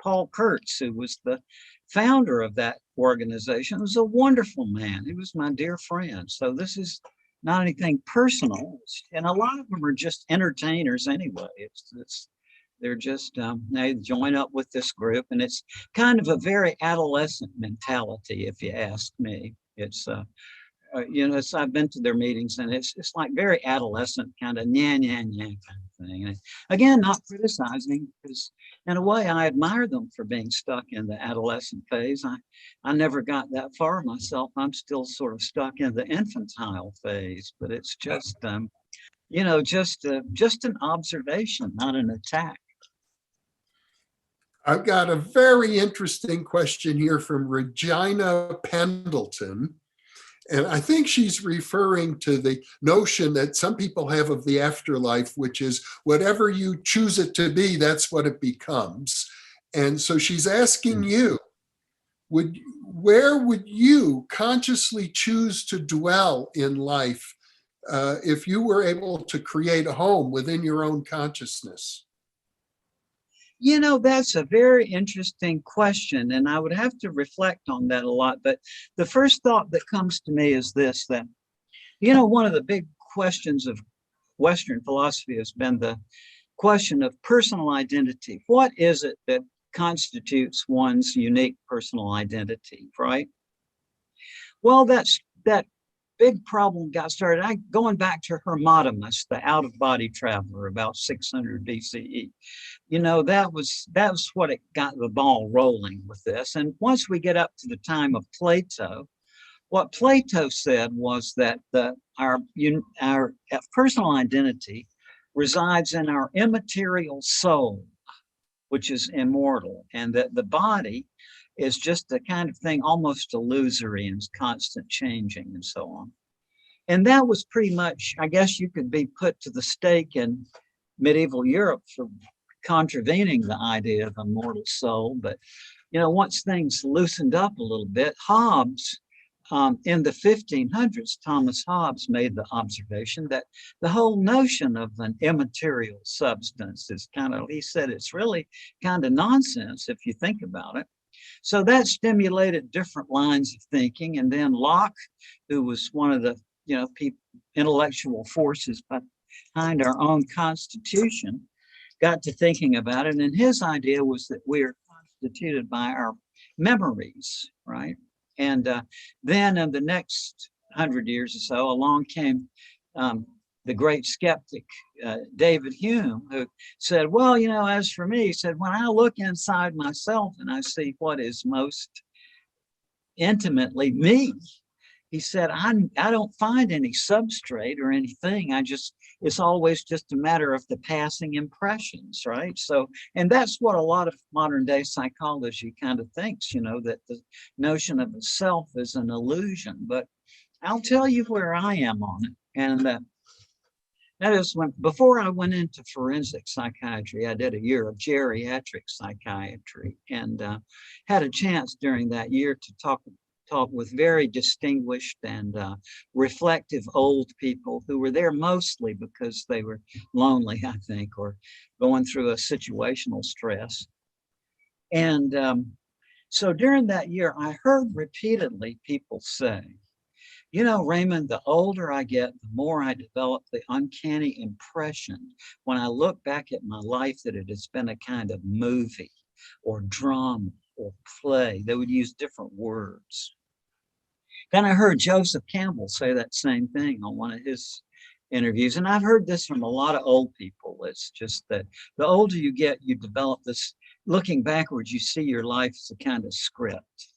A: Paul Kurtz, who was the founder of that organization, was a wonderful man. He was my dear friend. So this is not anything personal. And a lot of them are just entertainers anyway. They're just, they join up with this group, and it's kind of a very adolescent mentality, if you ask me. It's, you know, I've been to their meetings, and it's like very adolescent kind of kind of thing. And again, not criticizing, because in a way I admire them for being stuck in the adolescent phase. I never got that far myself. I'm still sort of stuck in the infantile phase, but it's just, you know, just an observation, not an attack.
B: I've got a very interesting question here from Regina Pendleton. And I think she's referring to the notion that some people have of the afterlife, which is whatever you choose it to be, that's what it becomes. And so she's asking you, where would you consciously choose to dwell in life if you were able to create a home within your own consciousness?
A: You know, that's a very interesting question, and I would have to reflect on that a lot. But the first thought that comes to me is this, that, you know, one of the big questions of Western philosophy has been the question of personal identity. What is it that constitutes one's unique personal identity, right? Well, that big problem got started. Going back to Hermotimus, the out-of-body traveler, about 600 BCE. You know, that was what it got the ball rolling with this. And once we get up to the time of Plato, what Plato said was that our personal identity resides in our immaterial soul, which is immortal, and that the body is just a kind of thing almost illusory and constant changing and so on. And that was pretty much, I guess you could be put to the stake in medieval Europe for contravening the idea of a mortal soul. But, you know, once things loosened up a little bit, Hobbes, in the 1500s, Thomas Hobbes made the observation that the whole notion of an immaterial substance is kind of, he said, it's really kind of nonsense if you think about it. So that stimulated different lines of thinking. And then Locke, who was one of the, you know, intellectual forces behind our own Constitution, got to thinking about it. And his idea was that we are constituted by our memories, right? And then in the next 100 years or so, along came the great skeptic, David Hume, who said, well, you know, as for me, he said, when I look inside myself and I see what is most intimately me, he said, I don't find any substrate or anything. It's always just a matter of the passing impressions, right? So, and that's what a lot of modern day psychology kind of thinks, you know, that the notion of the self is an illusion. But I'll tell you where I am on it. And that is before I went into forensic psychiatry, I did a year of geriatric psychiatry and had a chance during that year to talk with very distinguished and reflective old people who were there mostly because they were lonely, I think, or going through a situational stress. And so during that year, I heard repeatedly people say, you know, Raymond, the older I get, the more I develop the uncanny impression when I look back at my life that it has been a kind of movie or drama or play. They would use different words. Then I heard Joseph Campbell say that same thing on one of his interviews. And I've heard this from a lot of old people. It's just that the older you get, you develop this, looking backwards, you see your life as a kind of script.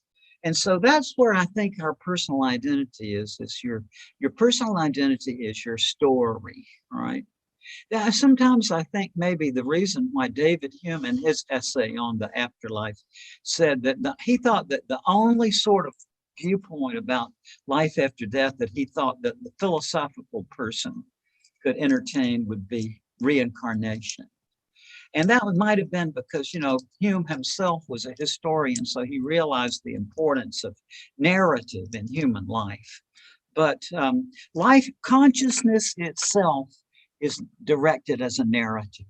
A: And so that's where I think our personal identity is. It's your personal identity is your story, right? Yeah, sometimes I think maybe the reason why David Hume in his essay on the afterlife said that he thought that the only sort of viewpoint about life after death that he thought that the philosophical person could entertain would be reincarnation. And that might have been because, you know, Hume himself was a historian, so he realized the importance of narrative in human life. But life consciousness itself is directed as a narrative,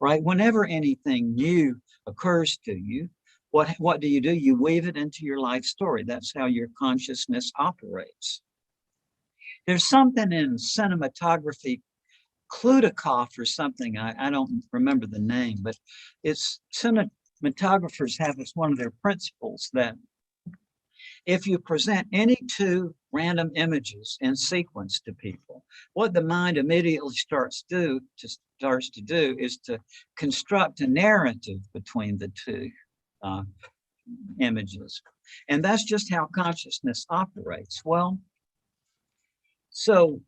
A: right? Whenever anything new occurs to you, what do? You weave it into your life story. That's how your consciousness operates. There's something in cinematography, Kludikoff or something, I don't remember the name, but it's cinematographers have as one of their principles that if you present any two random images in sequence to people, what the mind immediately starts to do is to construct a narrative between the two images. And that's just how consciousness operates. Well, so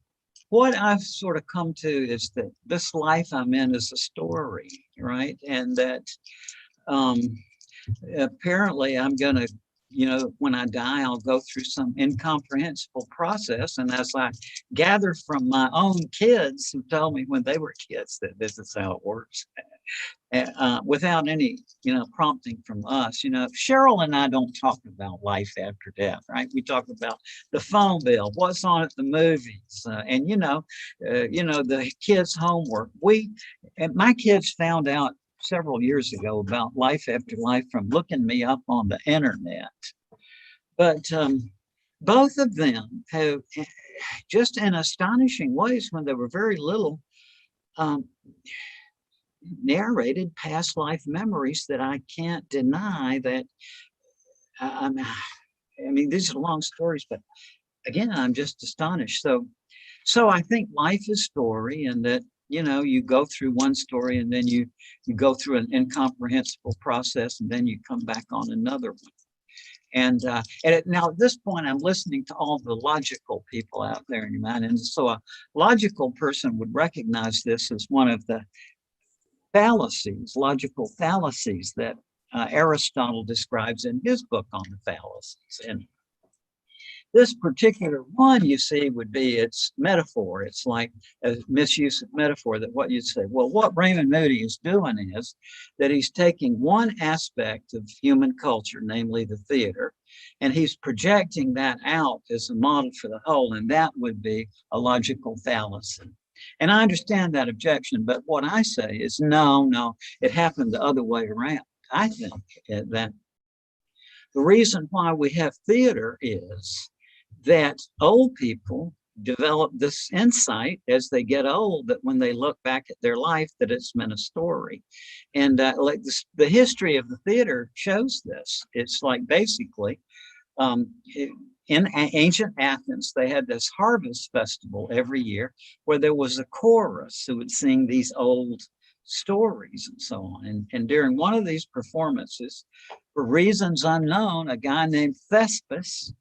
A: what I've sort of come to is that this life I'm in is a story, right? And that apparently I'm going to, you know, when I die, I'll go through some incomprehensible process. And as I gather from my own kids who told me when they were kids that this is how it works, without any, prompting from us. Cheryl and I don't talk about life after death, right? We talk about the phone bill, what's on at the movies, and the kids' homework. And my kids found out several years ago about life after life from looking me up on the internet. But both of them have, just in astonishing ways, when they were very little, narrated past life memories that I can't deny. That I mean, these are long stories, but again, I'm just astonished. So I think life is story, and that you go through one story, and then you go through an incomprehensible process, and then you come back on another one. And now at this point, I'm listening to all the logical people out there in your mind, and so a logical person would recognize this as one of the fallacies, logical fallacies that Aristotle describes in his book on the fallacies. And this particular one, you see, would be its metaphor. It's like a misuse of metaphor, that what you'd say, well, what Raymond Moody is doing is that he's taking one aspect of human culture, namely the theater, and he's projecting that out as a model for the whole, and that would be a logical fallacy. And I understand that objection, but what I say is no, it happened the other way around. I think that the reason why we have theater is that old people develop this insight as they get old, that when they look back at their life, that it's meant a story. And like this, the history of the theater shows this. It's like basically, in ancient Athens, they had this harvest festival every year where there was a chorus who would sing these old stories and so on. And during one of these performances, for reasons unknown, a guy named Thespis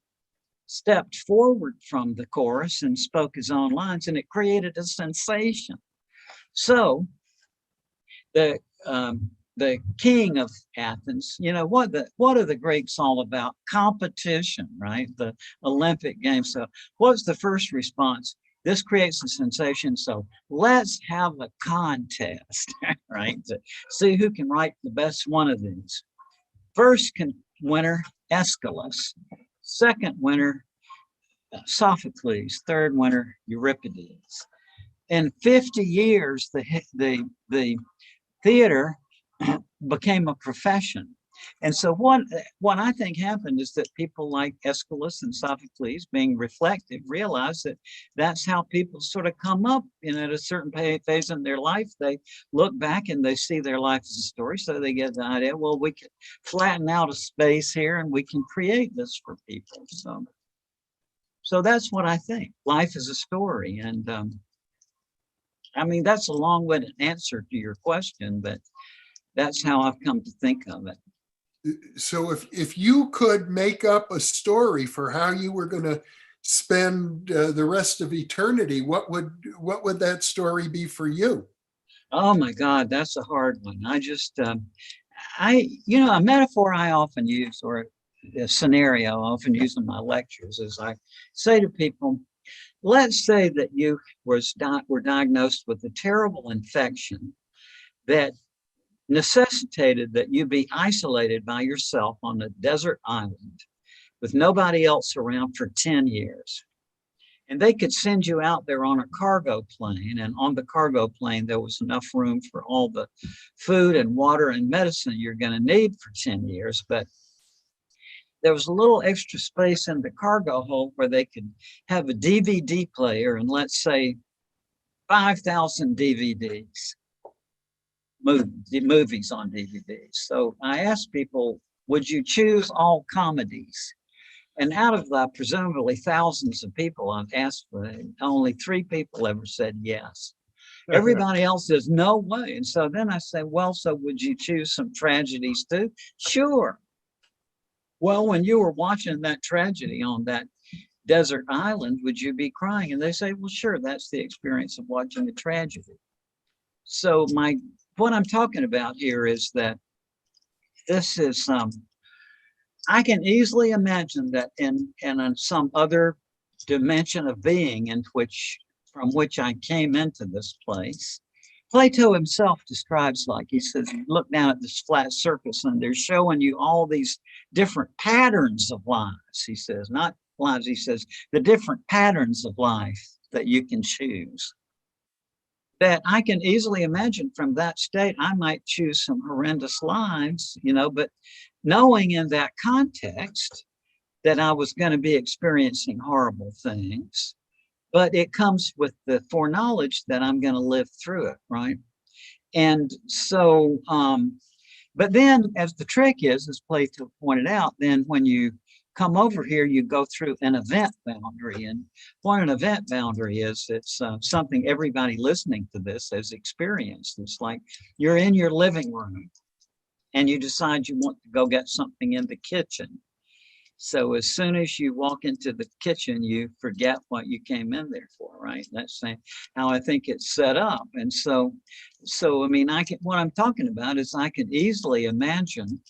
A: stepped forward from the chorus and spoke his own lines, and it created a sensation. So the king of Athens, what are the Greeks all about? Competition, right? The Olympic Games. So what's the first response? This creates a sensation, so let's have a contest, right? To see who can write the best one of these. First winner, Aeschylus. Second winner, Sophocles. Third winner, Euripides. In 50 years, the theater became a profession. And so what I think happened is that people like Aeschylus and Sophocles, being reflective, realized that that's how people sort of come up at a certain phase in their life. They look back and they see their life as a story. So they get the idea, well, we can flatten out a space here and we can create this for people. So that's what I think. Life is a story. And I mean, that's a long-winded answer to your question, but that's how I've come to think of it.
B: So if you could make up a story for how you were going to spend the rest of eternity, what would that story be for you?
A: Oh my God, that's a hard one. A metaphor I often use, or a scenario I often use in my lectures, is I say to people, let's say that you were diagnosed with a terrible infection that necessitated that you be isolated by yourself on a desert island with nobody else around for 10 years. And they could send you out there on a cargo plane. And on the cargo plane, there was enough room for all the food and water and medicine you're going to need for 10 years. But there was a little extra space in the cargo hold where they could have a DVD player and, let's say, 5,000 DVDs. Movies on DVDs. So I asked people, would you choose all comedies? And out of the presumably thousands of people I've asked for, only 3 people ever said yes. Everybody else says no way. And so then I say, well, so would you choose some tragedies too? Sure. Well, when you were watching that tragedy on that desert island, would you be crying? And they say, well, sure, that's the experience of watching a tragedy. So what I'm talking about here is that this is I can easily imagine that in some other dimension of being from which I came into this place, Plato himself describes, like he says, you look down at this flat surface and they're showing you all these different patterns of lives. He says, not lives, he says, the different patterns of life that you can choose. That I can easily imagine from that state, I might choose some horrendous lives, but knowing in that context that I was going to be experiencing horrible things, but it comes with the foreknowledge that I'm going to live through it, right? And so, but then as the trick is, as Plato pointed out, then when you come over here, you go through an event boundary. And what an event boundary is, it's something everybody listening to this has experienced. It's like you're in your living room and you decide you want to go get something in the kitchen. So as soon as you walk into the kitchen, you forget what you came in there for, right? That's how I think it's set up. And so I mean, what I'm talking about is I can easily imagine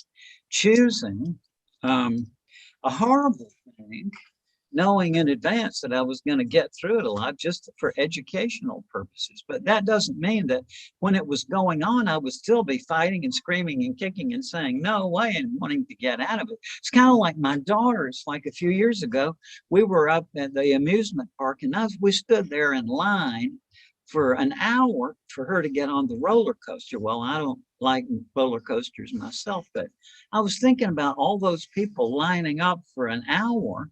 A: choosing a horrible thing, knowing in advance that I was going to get through it alive just for educational purposes. But that doesn't mean that when it was going on, I would still be fighting and screaming and kicking and saying, no way, and wanting to get out of it. It's kind of like my daughters, like a few years ago, we were up at the amusement park and we stood there in line for an hour for her to get on the roller coaster. Well, I don't like roller coasters myself, but I was thinking about all those people lining up for an hour,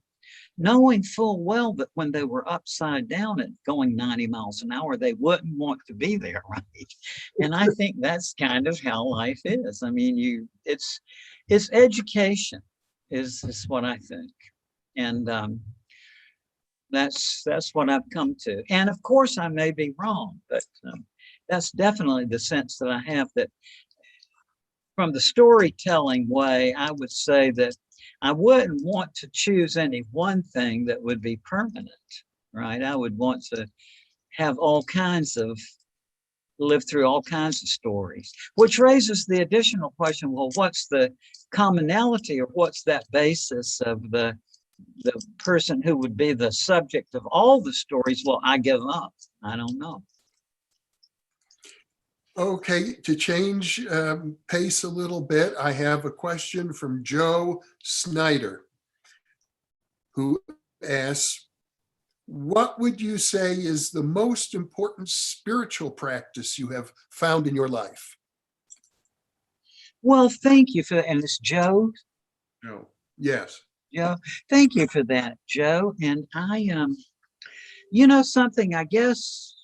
A: knowing full well that when they were upside down at going 90 miles an hour, they wouldn't want to be there, right? And I think that's kind of how life is. I mean, it's education is what I think. And that's what I've come to. And of course, I may be wrong, but that's definitely the sense that I have, that from the storytelling way, I would say that I wouldn't want to choose any one thing that would be permanent, right? I would want to have live through all kinds of stories, which raises the additional question, well, what's the commonality, or what's that basis of the person who would be the subject of all the stories? Well, I give up. I don't know.
B: Okay, to change pace a little bit, I have a question from Joe Snyder, who asks, what would you say is the most important spiritual practice you have found in your life?
A: Well, thank you for that. And it's Joe?
B: No. Yes.
A: Joe, thank you for that, Joe. And I, something, I guess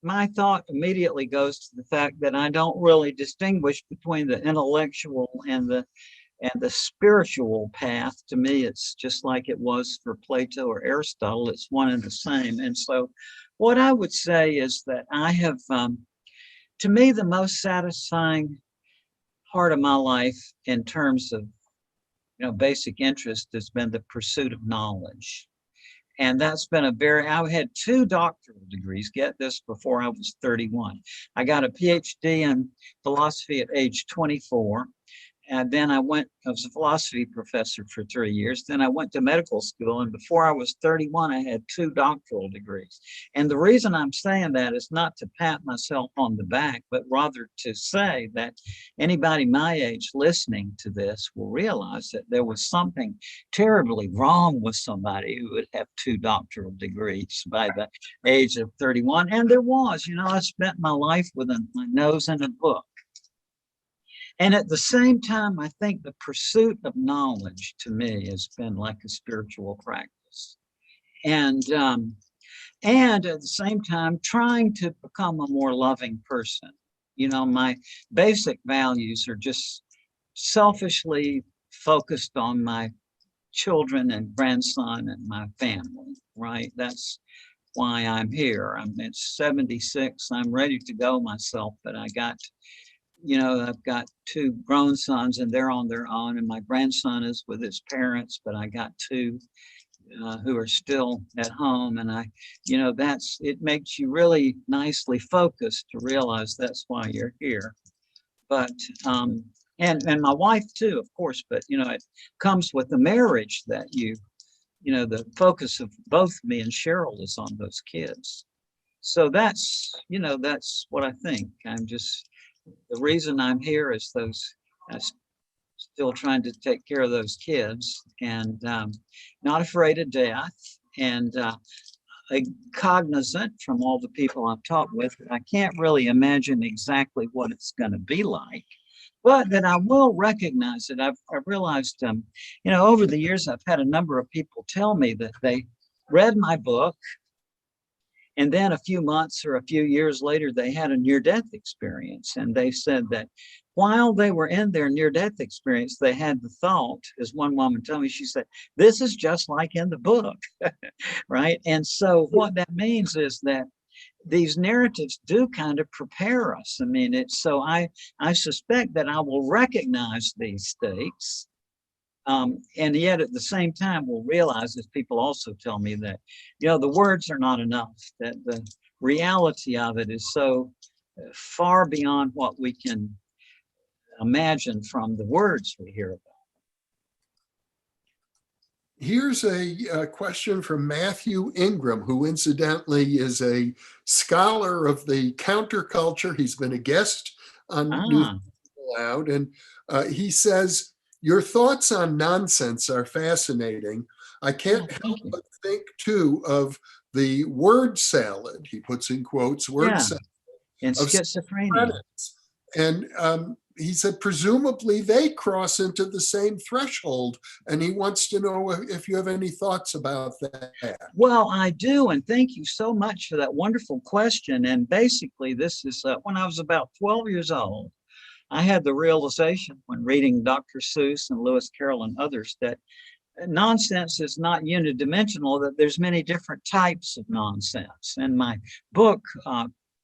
A: my thought immediately goes to the fact that I don't really distinguish between the intellectual and the spiritual path. To me, it's just like it was for Plato or Aristotle. It's one and the same. And so what I would say is that I have, to me, the most satisfying part of my life in terms of, basic interest has been the pursuit of knowledge. And that's been I had 2 doctoral degrees, get this, before I was 31. I got a PhD in philosophy at age 24. And then I was a philosophy professor for 3 years. Then I went to medical school. And before I was 31, I had 2 doctoral degrees. And the reason I'm saying that is not to pat myself on the back, but rather to say that anybody my age listening to this will realize that there was something terribly wrong with somebody who would have 2 doctoral degrees by the age of 31. And there was, I spent my life with my nose in a book. And at the same time, I think the pursuit of knowledge to me has been like a spiritual practice. And at the same time, trying to become a more loving person. My basic values are just selfishly focused on my children and grandson and my family, right? That's why I'm here. I'm at 76. I'm ready to go myself, but I've got 2 grown sons and they're on their own, and my grandson is with his parents, but I got 2 who are still at home. And it makes you really nicely focused to realize that's why you're here. But, and my wife too, of course, but, it comes with the marriage that the focus of both me and Cheryl is on those kids. So that's, that's what I think. The reason I'm here is still trying to take care of those kids, and not afraid of death, and cognizant from all the people I've talked with. I can't really imagine exactly what it's going to be like, but that I will recognize it. I've realized, over the years, I've had a number of people tell me that they read my book, and then a few months or a few years later, they had a near-death experience. And they said that while they were in their near-death experience, they had the thought, as one woman told me, she said, this is just like in the book, right? And so what that means is that these narratives do kind of prepare us. I mean, I suspect that I will recognize these states. And yet at the same time, we'll realize, as people also tell me, that, the words are not enough, that the reality of it is so far beyond what we can imagine from the words we hear about.
B: Here's a question from Matthew Ingram, who incidentally is a scholar of the counterculture. He's been a guest on New Loud, and he says, your thoughts on nonsense are fascinating. I can't help but think, too, of the word salad, he puts in quotes, word salad.
A: And schizophrenia.
B: And he said, presumably they cross into the same threshold. And he wants to know if you have any thoughts about that.
A: Well, I do. And thank you so much for that wonderful question. And basically, this is when I was about 12 years old. I had the realization when reading Dr. Seuss and Lewis Carroll and others that nonsense is not unidimensional, that there's many different types of nonsense. In my book,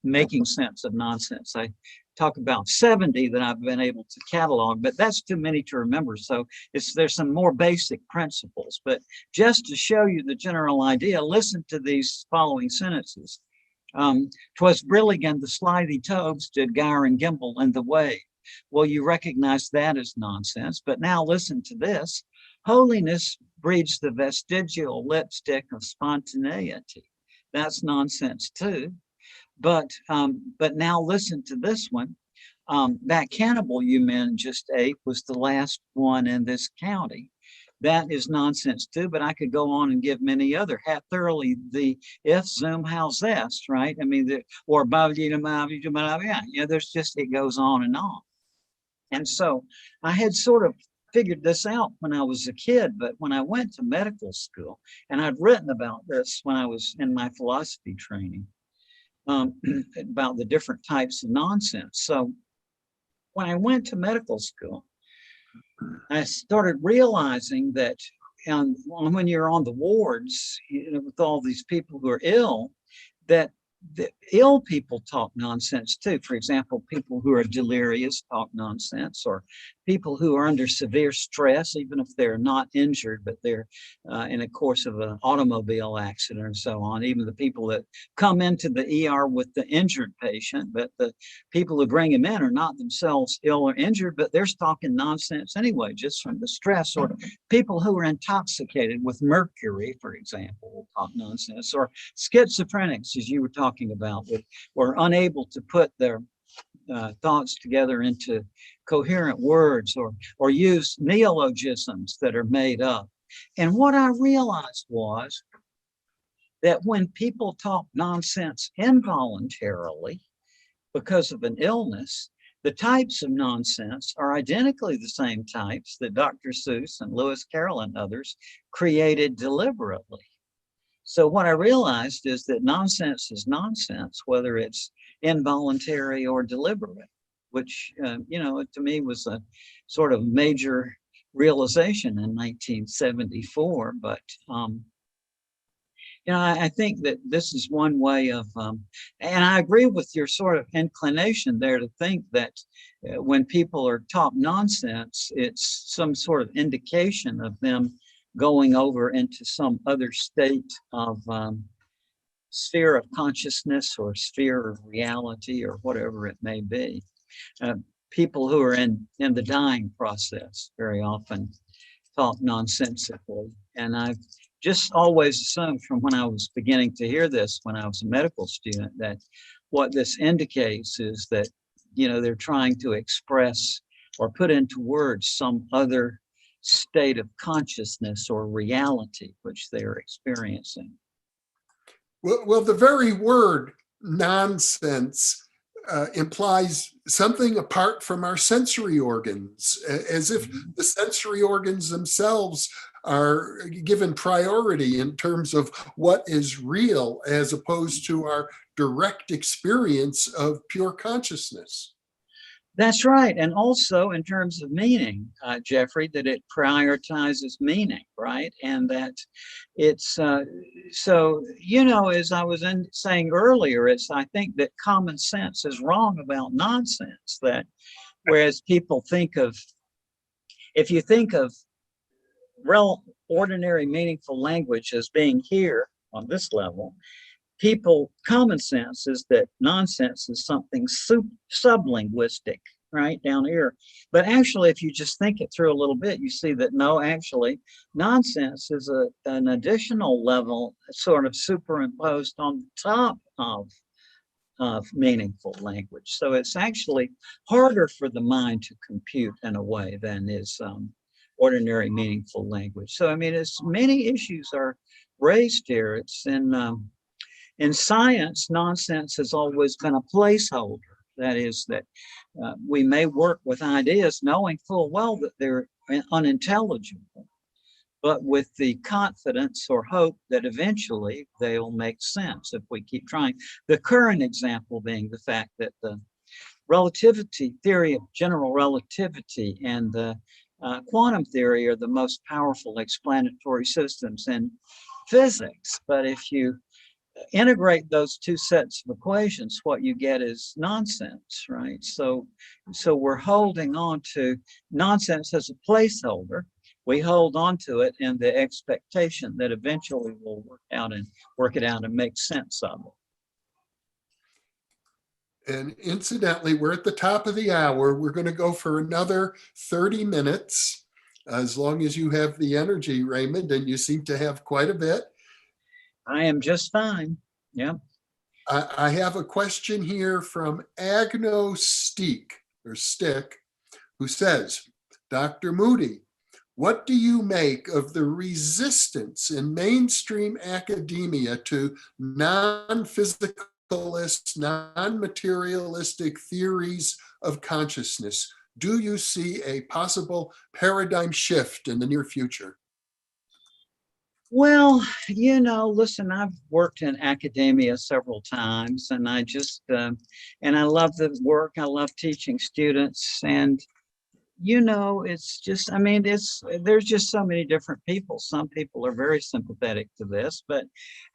A: Making Sense of Nonsense, I talk about 70 that I've been able to catalog, but that's too many to remember. So there's some more basic principles. But just to show you the general idea, listen to these following sentences. 'Twas brilliant, the slithy toad stood gyre and gimble in the way. Well, you recognize that as nonsense, but now listen to this. Holiness breeds the vestigial lipstick of spontaneity. That's nonsense too. But now listen to this one. That cannibal you men just ate was the last one in this county. That is nonsense too, but I could go on and give many other. Hat thoroughly the if, zoom, how, zest, right? I mean, there's just, it goes on and on. And so I had sort of figured this out when I was a kid, but when I went to medical school, and I'd written about this when I was in my philosophy training, about the different types of nonsense. So when I went to medical school, I started realizing that when you're on the wards, with all these people who are ill, that the ill people talk nonsense too. For example, people who are delirious talk nonsense, or people who are under severe stress, even if they're not injured, but they're in a course of an automobile accident and so on. Even the people that come into the ER with the injured patient, but the people who bring them in are not themselves ill or injured, but they're talking nonsense anyway, just from the stress. Or people who are intoxicated with mercury, for example, will talk nonsense. Or schizophrenics, as you were talking about, were unable to put their thoughts together into coherent words, or use neologisms that are made up. And what I realized was that when people talk nonsense involuntarily because of an illness, the types of nonsense are identically the same types that Dr. Seuss and Lewis Carroll and others created deliberately. So what I realized is that nonsense is nonsense, whether it's involuntary or deliberate, which, to me was a sort of major realization in 1974. But, I think that this is one way of, and I agree with your sort of inclination there to think that when people are taught nonsense, it's some sort of indication of them going over into some other state of sphere of consciousness or sphere of reality or whatever it may be. People who are in the dying process very often talk nonsensically. And I've just always assumed from when I was beginning to hear this, when I was a medical student, that what this indicates is that, they're trying to express or put into words some other state of consciousness or reality which they're experiencing.
B: Well, the very word nonsense implies something apart from our sensory organs, as if the sensory organs themselves are given priority in terms of what is real, as opposed to our direct experience of pure consciousness.
A: That's right. And also in terms of meaning, Jeffrey, that it prioritizes meaning, right? And that it's, so, as I was saying earlier, I think that common sense is wrong about nonsense, that whereas people think of, if you think of real, ordinary, meaningful language as being here on this level, common sense is that nonsense is something sublinguistic, right down here. But actually, if you just think it through a little bit, you see that no, actually, nonsense is an additional level sort of superimposed on top of meaningful language. So it's actually harder for the mind to compute in a way than is ordinary meaningful language. So, I mean, it's many issues are raised here. It's in science, nonsense has always been a placeholder. That is, that we may work with ideas knowing full well that they're unintelligible, but with the confidence or hope that eventually they'll make sense if we keep trying. The current example being the fact that the relativity theory of general relativity and the quantum theory are the most powerful explanatory systems in physics. But if you integrate those two sets of equations, what you get is nonsense, right? So we're holding on to nonsense as a placeholder. We hold on to it in the expectation that eventually we'll work it out and make sense of it.
B: And incidentally, we're at the top of the hour. We're going to go for another 30 minutes, as long as you have the energy, Raymond, and you seem to have quite a bit.
A: I am just fine. Yeah.
B: I have a question here from Agnostic, who says, Dr. Moody, what do you make of the resistance in mainstream academia to non-physicalist, non-materialistic theories of consciousness? Do you see a possible paradigm shift in the near future?
A: Well, listen, I've worked in academia several times, and I just, and I love the work. I love teaching students, and, it's just, I mean, there's just so many different people. Some people are very sympathetic to this, but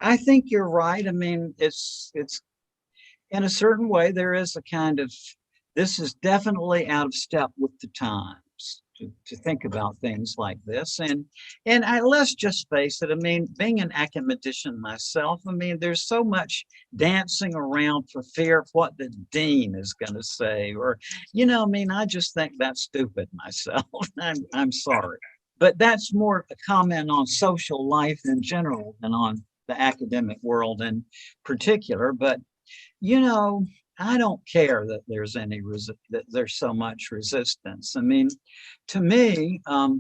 A: I think you're right. I mean, it's in a certain way, there is a kind of, this is definitely out of step with the times. To think about things like this, and let's just face it. I mean, being an academician myself, I mean, there's so much dancing around for fear of what the dean is going to say, or I mean, I just think that's stupid myself. I'm sorry, but that's more a comment on social life in general than on the academic world in particular. But I don't care that there's that there's so much resistance. I mean, to me, I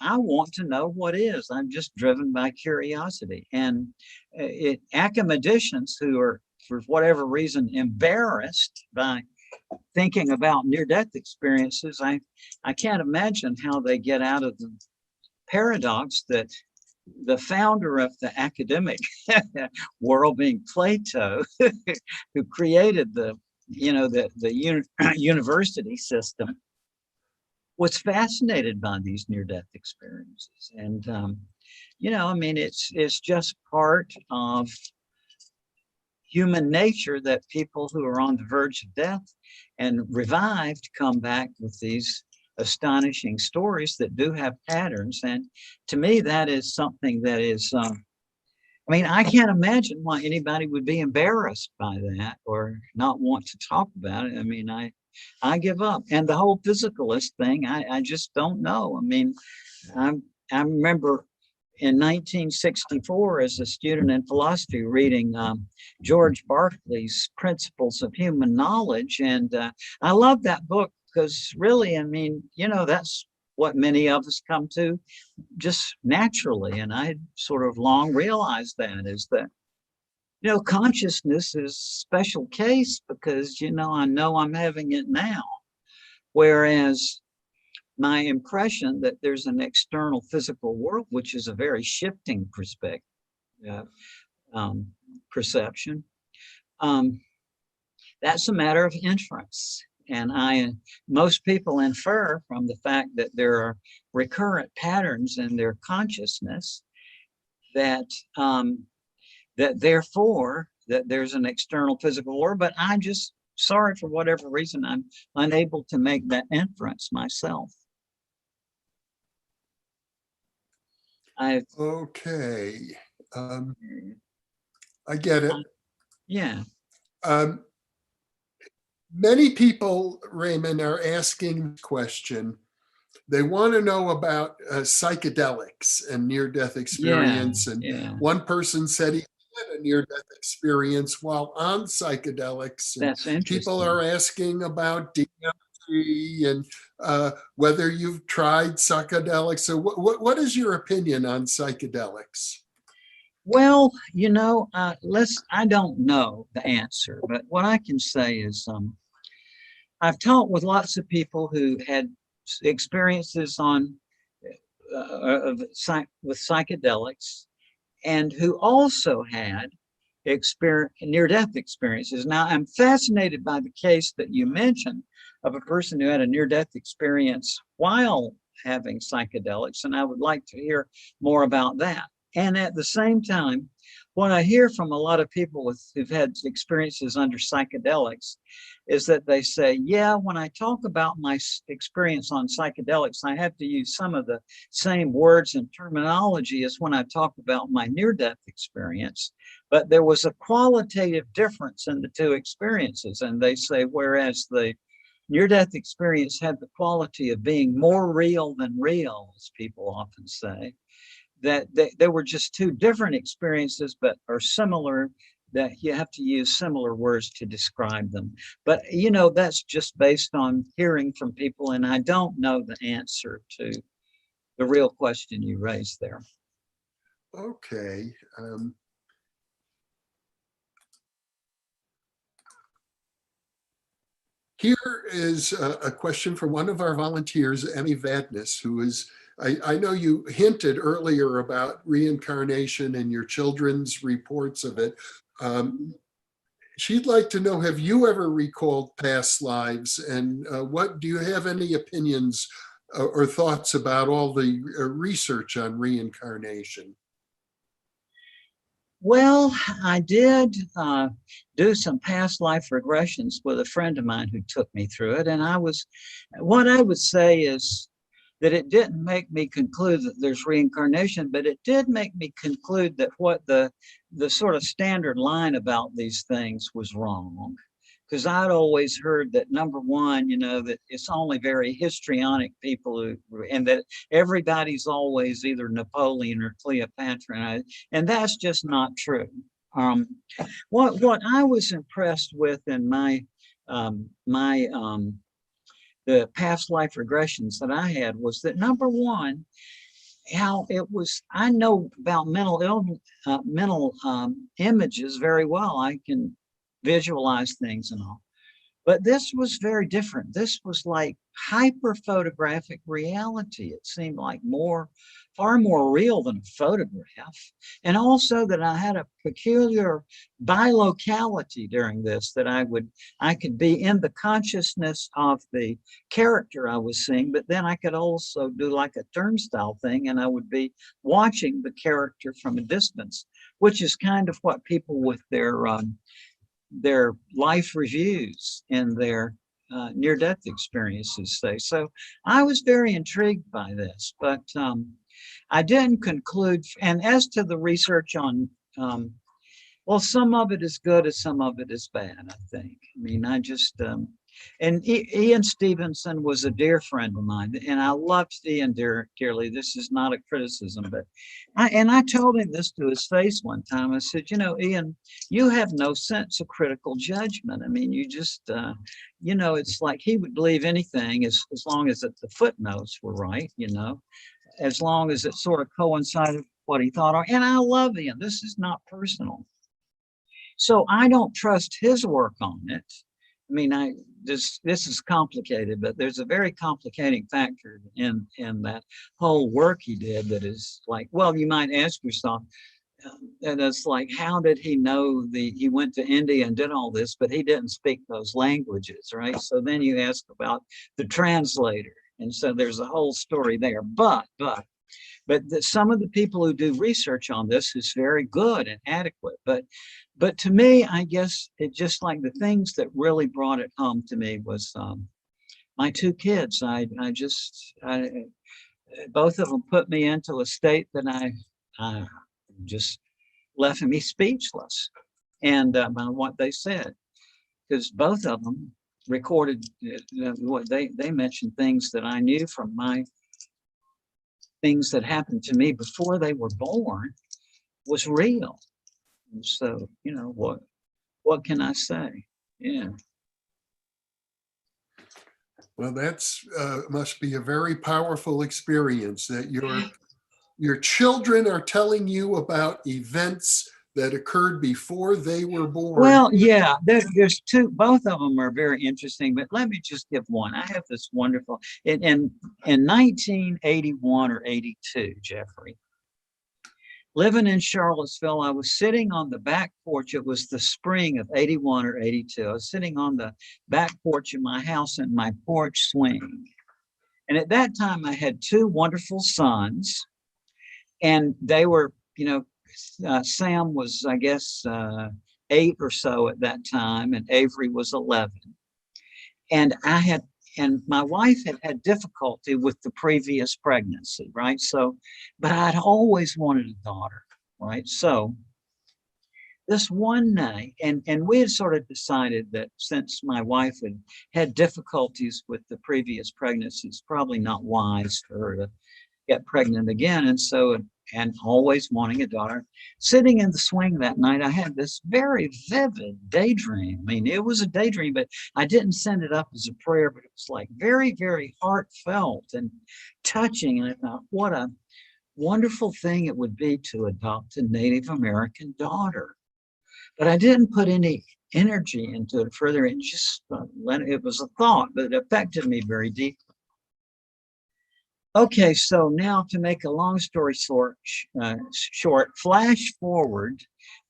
A: want to know what is. I'm just driven by curiosity, and academicians who are, for whatever reason, embarrassed by thinking about near-death experiences, I can't imagine how they get out of the paradox that the founder of the academic world, being Plato, who created the university system, was fascinated by these near-death experiences. And I mean, it's just part of human nature that people who are on the verge of death and revived come back with these astonishing stories that do have patterns. And to me, that is something that is, I mean, I can't imagine why anybody would be embarrassed by that or not want to talk about it. I mean, I give up. And the whole physicalist thing, I just don't know. I mean, I remember in 1964 as a student in philosophy reading George Berkeley's Principles of Human Knowledge. And I love that book because really, I mean, that's what many of us come to just naturally. And I sort of long realized that is that, consciousness is a special case because, I know I'm having it now. Whereas my impression that there's an external physical world, which is a very shifting perspective, perception, that's a matter of inference. And most people infer from the fact that there are recurrent patterns in their consciousness that therefore that there's an external physical world. But I'm just sorry, for whatever reason, I'm unable to make that inference myself.
B: Okay. I get it.
A: Yeah.
B: Many people, Raymond, are asking the question. They want to know about psychedelics and near-death experience. One person said he had a near-death experience while on psychedelics. And
A: that's interesting.
B: People are asking about DMT and whether you've tried psychedelics. So what is your opinion on psychedelics?
A: Well, I don't know the answer, but what I can say is I've talked with lots of people who had experiences with psychedelics and who also had near-death experiences. Now, I'm fascinated by the case that you mentioned of a person who had a near-death experience while having psychedelics, and I would like to hear more about that. And at the same time, what I hear from a lot of people who've had experiences under psychedelics is that they say, yeah, when I talk about my experience on psychedelics, I have to use some of the same words and terminology as when I talk about my near-death experience. But there was a qualitative difference in the two experiences. And they say, whereas the near-death experience had the quality of being more real than real, as people often say, that they were just two different experiences, but are similar, that you have to use similar words to describe them. But, that's just based on hearing from people, and I don't know the answer to the real question you raised there.
B: Okay. Here is a question from one of our volunteers, Emmy Vadnais, who is, I know you hinted earlier about reincarnation and your children's reports of it. She'd like to know, have you ever recalled past lives? And do you have any opinions or thoughts about all the research on reincarnation?
A: Well, I did do some past life regressions with a friend of mine who took me through it. And what I would say is that it didn't make me conclude that there's reincarnation, but it did make me conclude that what the sort of standard line about these things was wrong. Because I'd always heard that, number one, that it's only very histrionic people and that everybody's always either Napoleon or Cleopatra, and that's just not true. What I was impressed with in the past life regressions that I had was that, number one, how it was, I know about mental images very well. I can visualize things and all. But this was very different. This was like hyper photographic reality. It seemed like far more real than a photograph. And also that I had a peculiar bilocality during this, that I could be in the consciousness of the character I was seeing, but then I could also do like a turnstile thing, and I would be watching the character from a distance, which is kind of what people with their life reviews and their near-death experiences say. So I was very intrigued by this, but I didn't conclude. And as to the research on, well, some of it is good and some of it is bad, I think. I mean, I just, And Ian Stevenson was a dear friend of mine, and I loved Ian dearly. This is not a criticism, but I told him this to his face one time. I said, Ian, you have no sense of critical judgment. I mean, you just, it's like he would believe anything as long as the footnotes were right, as long as it sort of coincided with what he thought. And I love Ian. This is not personal. So I don't trust his work on it. I mean, this is complicated, but there's a very complicating factor in that whole work he did that is like, well, you might ask yourself, and it's like, how did he know he went to India and did all this, but he didn't speak those languages, right? So then you ask about the translator. And so there's a whole story there. But some of the people who do research on this is very good and adequate. But to me, I guess it just like the things that really brought it home to me was my two kids. Both of them put me into a state that I just left me speechless, and by what they said, because both of them recorded what they mentioned things that I knew from my things that happened to me before they were born was real. And so, what can I say? Yeah.
B: Well, that's must be a very powerful experience that your children are telling you about events that occurred before they were born.
A: Well, yeah, there's two. Both of them are very interesting, but let me just give one. I have this wonderful in 1981 or 82, Jeffrey. Living in Charlottesville, I was sitting on the back porch. It was the spring of 81 or 82. I was sitting on the back porch of my house in my porch swing. And at that time, I had two wonderful sons. And they were, Sam was, I guess, 8 or so at that time, and Avery was 11. And my wife had difficulty with the previous pregnancy, right? So, but I'd always wanted a daughter, right? So this one night, and we had sort of decided that since my wife had difficulties with the previous pregnancy, it's probably not wise for her to get pregnant again. And always wanting a daughter. Sitting in the swing that night, I had this very vivid daydream. I mean, it was a daydream, but I didn't send it up as a prayer, but it was like very, very heartfelt and touching. And I thought, what a wonderful thing it would be to adopt a Native American daughter. But I didn't put any energy into it further. It just it was a thought, but it affected me very deeply. Okay, so now to make a long story short, flash forward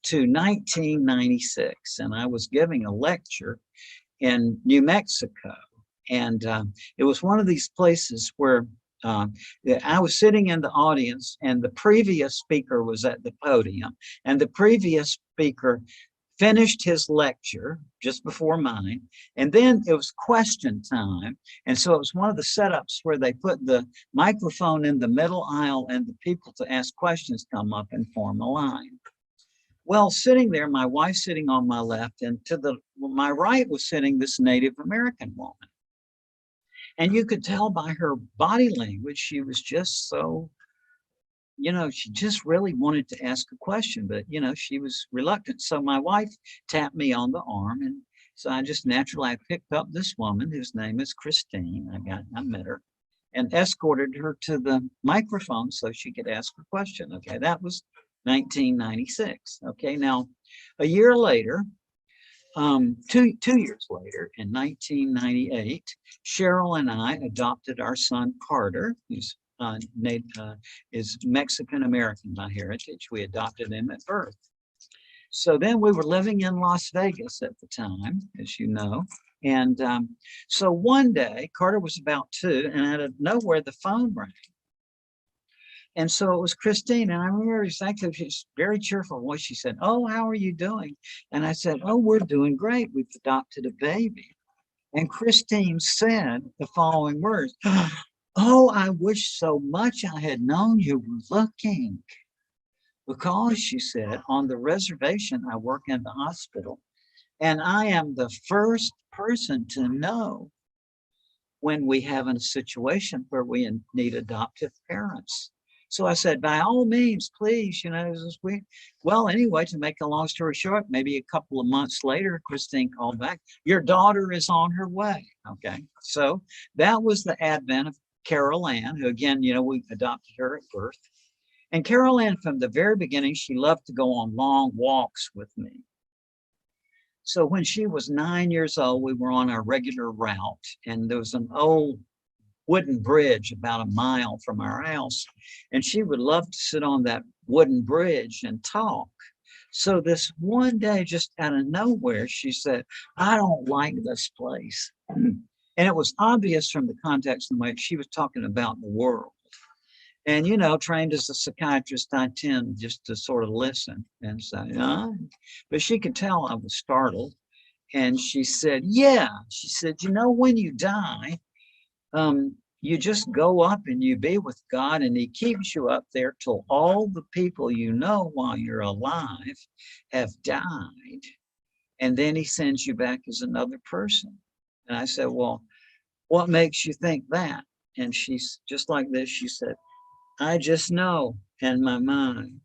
A: to 1996, and I was giving a lecture in New Mexico, and it was one of these places where I was sitting in the audience, and the previous speaker was at the podium, and the previous speaker finished his lecture just before mine, and then it was question time. And so it was one of the setups where they put the microphone in the middle aisle and the people to ask questions come up and form a line. Well, sitting there, my wife sitting on my left, and to my right was sitting this Native American woman. And you could tell by her body language, she was just so, she just really wanted to ask a question, but, she was reluctant. So my wife tapped me on the arm. And so I picked up this woman whose name is Christine. I met her and escorted her to the microphone so she could ask her question. Okay, that was 1996. Okay, now a year later, 2 years later, in 1998, Cheryl and I adopted our son Carter, who's is Mexican American by heritage. We adopted him at birth. So then we were living in Las Vegas at the time, as you know. And so one day, Carter was about 2, and out of nowhere, the phone rang. And so it was Christine, and I remember exactly, she's very cheerful voice. She said, "Oh, how are you doing?" And I said, "Oh, we're doing great. We've adopted a baby." And Christine said the following words, "Oh, I wish so much I had known you were looking. Because," she said, "on the reservation, I work in the hospital, and I am the first person to know when we have a situation where we need adoptive parents. So I said, by all means, please, well, anyway, to make a long story short, maybe a couple of months later, Christine called back, your daughter is on her way. Okay. So that was the advent of Carol Ann, who again, we adopted her at birth. And Carol Ann, from the very beginning, she loved to go on long walks with me. So when she was 9 years old, we were on our regular route, and there was an old wooden bridge about a mile from our house. And she would love to sit on that wooden bridge and talk. So this one day, just out of nowhere, she said, I don't like this place. And it was obvious from the context in which she was talking about the world. And, trained as a psychiatrist, I tend just to sort of listen and say, but she could tell I was startled. And she said, yeah, she said, when you die, you just go up and you be with God, and he keeps you up there till all the people while you're alive have died. And then he sends you back as another person. And I said, well, what makes you think that? And she's just like this. She said, I just know in my mind.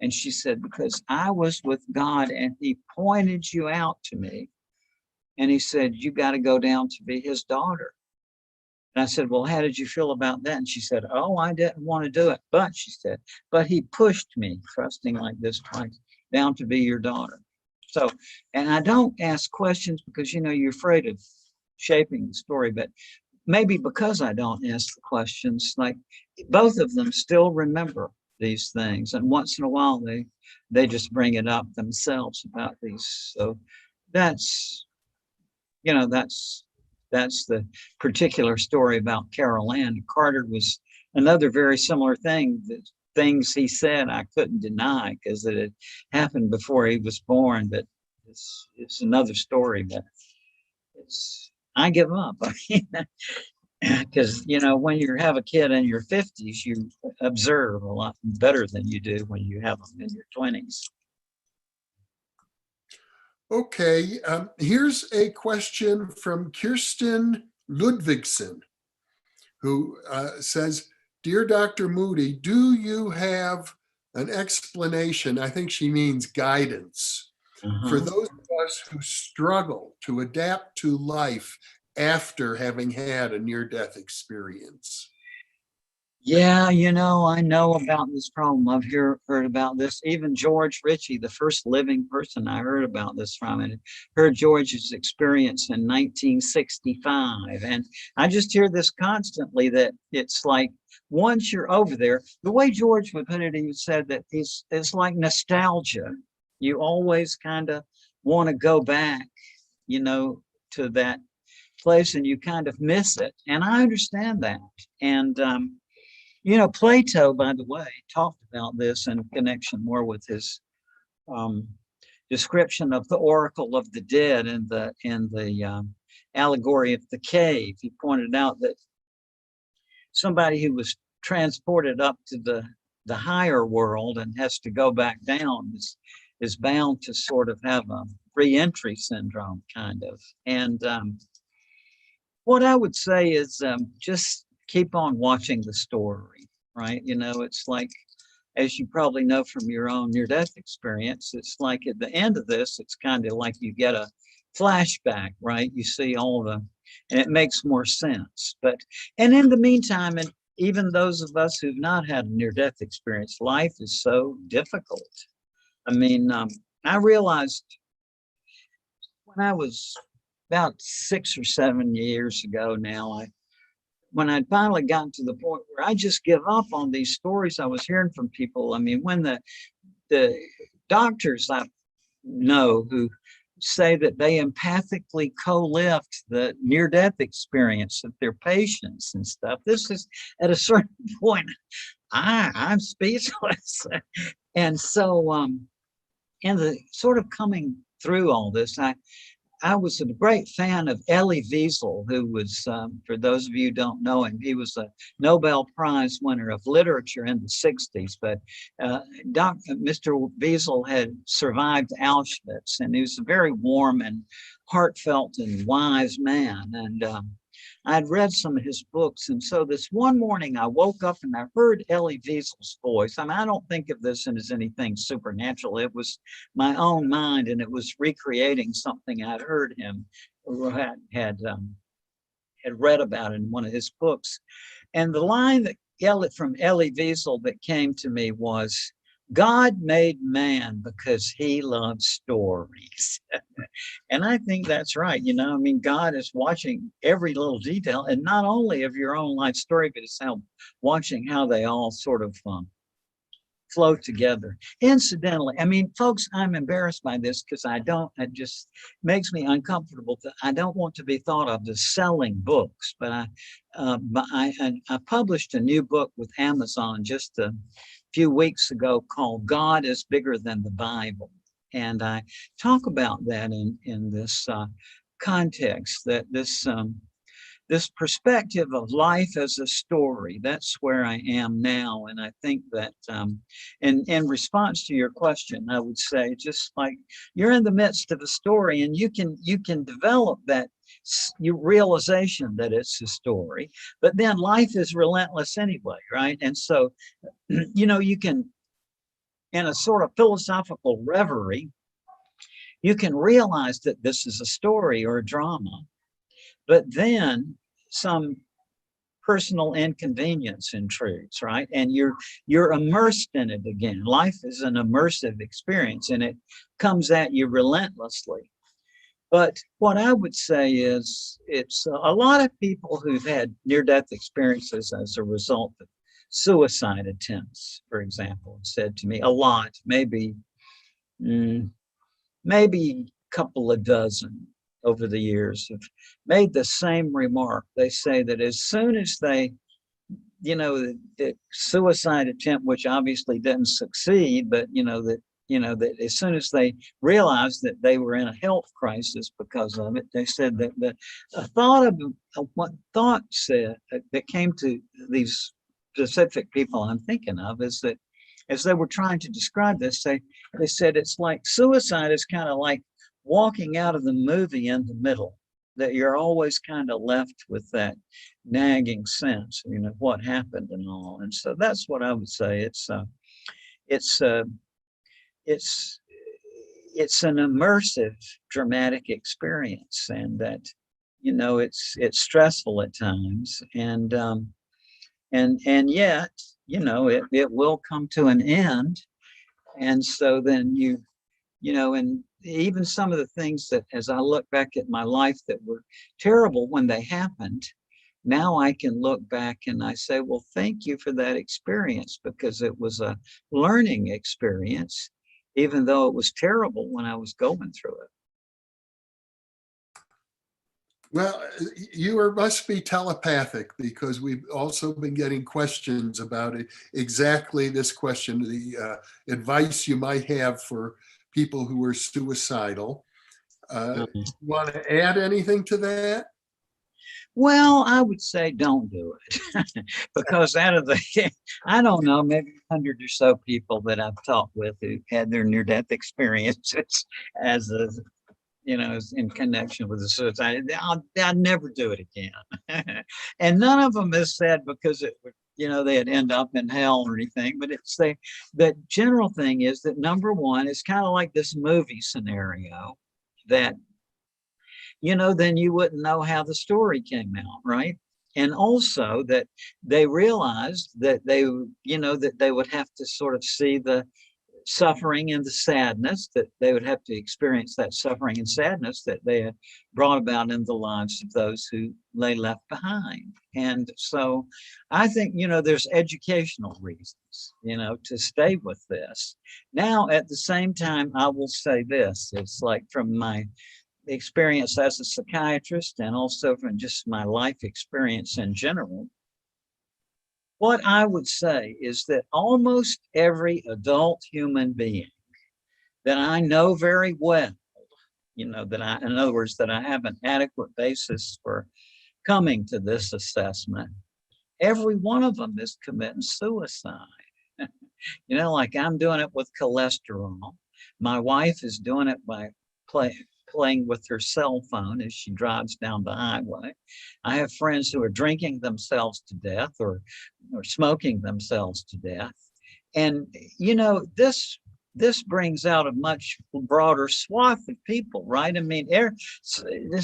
A: And she said, because I was with God and he pointed you out to me. And he said, you got to go down to be his daughter. And I said, well, how did you feel about that? And she said, oh, I didn't want to do it. But she said, but he pushed me, trusting like this twice, down to be your daughter. So, and I don't ask questions because, you're afraid of shaping the story, but maybe because I don't ask the questions, like both of them still remember these things. And once in a while, they just bring it up themselves about these. So that's the particular story about Carol Ann. Carter was another very similar thing. The things he said I couldn't deny because it had happened before he was born. But it's another story. But I give up. Because when you have a kid in your 50s, you observe a lot better than you do when you have them in your 20s.
B: Okay, here's a question from Kirsten Ludvigsen, who says, Dear Dr. Moody, do you have an explanation, I think she means guidance, for those of us who struggle to adapt to life after having had a near-death experience?
A: Yeah, I know about this problem. I've heard about this. Even George Ritchie, the first living person I heard about this from, and heard George's experience in 1965. And I just hear this constantly, that it's like once you're over there, the way George would put it, he said that it's like nostalgia. You always kind of want to go back, to that place, and you kind of miss it. And I understand that. And Plato, by the way, talked about this in connection more with his description of the oracle of the dead and the allegory of the cave. He pointed out that somebody who was transported up to the higher world and has to go back down is bound to sort of have a re-entry syndrome, kind of. And what I would say is just keep on watching the story, right? It's like, as you probably know from your own near-death experience, it's like at the end of this, it's kind of like you get a flashback, right? You see and it makes more sense. And in the meantime, and even those of us who've not had a near-death experience, life is so difficult. I mean, I realized when I was about 6 or 7 years ago now, when I'd finally gotten to the point where I just give up on these stories I was hearing from people. I mean, when the doctors I know who say that they empathically co-lived the near-death experience of their patients and stuff, this is at a certain point, I'm speechless. And so, in the sort of coming through all this, I was a great fan of Elie Wiesel, who was, for those of you who don't know him, he was a Nobel Prize winner of literature in the 60s. But Mr. Wiesel had survived Auschwitz, and he was a very warm and heartfelt and wise man. And I'd read some of his books. And so this one morning I woke up and I heard Elie Wiesel's voice. I mean, I don't think of this as anything supernatural. It was my own mind, and it was recreating something I'd heard him had read about in one of his books. And the line that from Elie Wiesel that came to me was, "God made man because he loves stories." And I think that's right. You know, I mean, God is watching every little detail, and not only of your own life story, but it's watching how they all sort of flow together. Incidentally, I mean, folks, I'm embarrassed by this because it just makes me uncomfortable. I don't want to be thought of as selling books, but I published a new book with Amazon just a few weeks ago called God is Bigger Than the Bible. And I talk about that in this context, that this perspective of life as a story, that's where I am now. And I think that in response to your question, I would say, just like you're in the midst of a story, and you can develop that your realization that it's a story, but then life is relentless anyway, right? And so, you know, you can, in a sort of philosophical reverie, you can realize that this is a story or a drama, but then some personal inconvenience intrudes, right? And you're immersed in it again. Life is an immersive experience, and it comes at you relentlessly. But what I would say is, it's a lot of people who've had near-death experiences as a result of suicide attempts, for example, said to me a lot, maybe a couple of dozen over the years, have made the same remark. They say that as soon as they, you know, the suicide attempt, which obviously didn't succeed, but that as soon as they realized that they were in a health crisis because of it, they said that what thought said that came to these specific people I'm thinking of is that as they were trying to describe this, they said it's like suicide is kind of like walking out of the movie in the middle, that you're always kind of left with that nagging sense, you know, what happened and all. And so that's what I would say. It's an immersive, dramatic experience, and that, you know, it's stressful at times, and yet, you know, it will come to an end. And so then you know, and even some of the things that, as I look back at my life that were terrible when they happened, now I can look back and I say, well, thank you for that experience, because it was a learning experience, even though it was terrible when I was going through it.
B: Well, you must be telepathic, because we've also been getting questions about it. Exactly this question, the advice you might have for people who are suicidal. You want to add anything to that?
A: Well, I would say don't do it because out of the, I don't know, maybe 100 or so people that I've talked with who had their near-death experiences as a, you know, in connection with the suicide, I'd never do it again. And none of them has said because it would, you know, they'd end up in hell or anything. But it's the general thing is that, number one, it's kind of like this movie scenario that, you know, then you wouldn't know how the story came out, right? And also that they realized that they, you know, that they would have to sort of see the suffering and the sadness, that they would have to experience that suffering and sadness that they had brought about in the lives of those who they left behind. And so I think, you know, there's educational reasons, you know, to stay with this. Now, at the same time, I will say this, it's like from my experience as a psychiatrist and also from just my life experience in general, what I would say is that almost every adult human being that I know very well, in other words, that I have an adequate basis for coming to this assessment, every one of them is committing suicide. Like I'm doing it with cholesterol. My wife is doing it by playing with her cell phone as she drives down the highway. I have friends who are drinking themselves to death or smoking themselves to death. And, this brings out a much broader swath of people, right? I mean,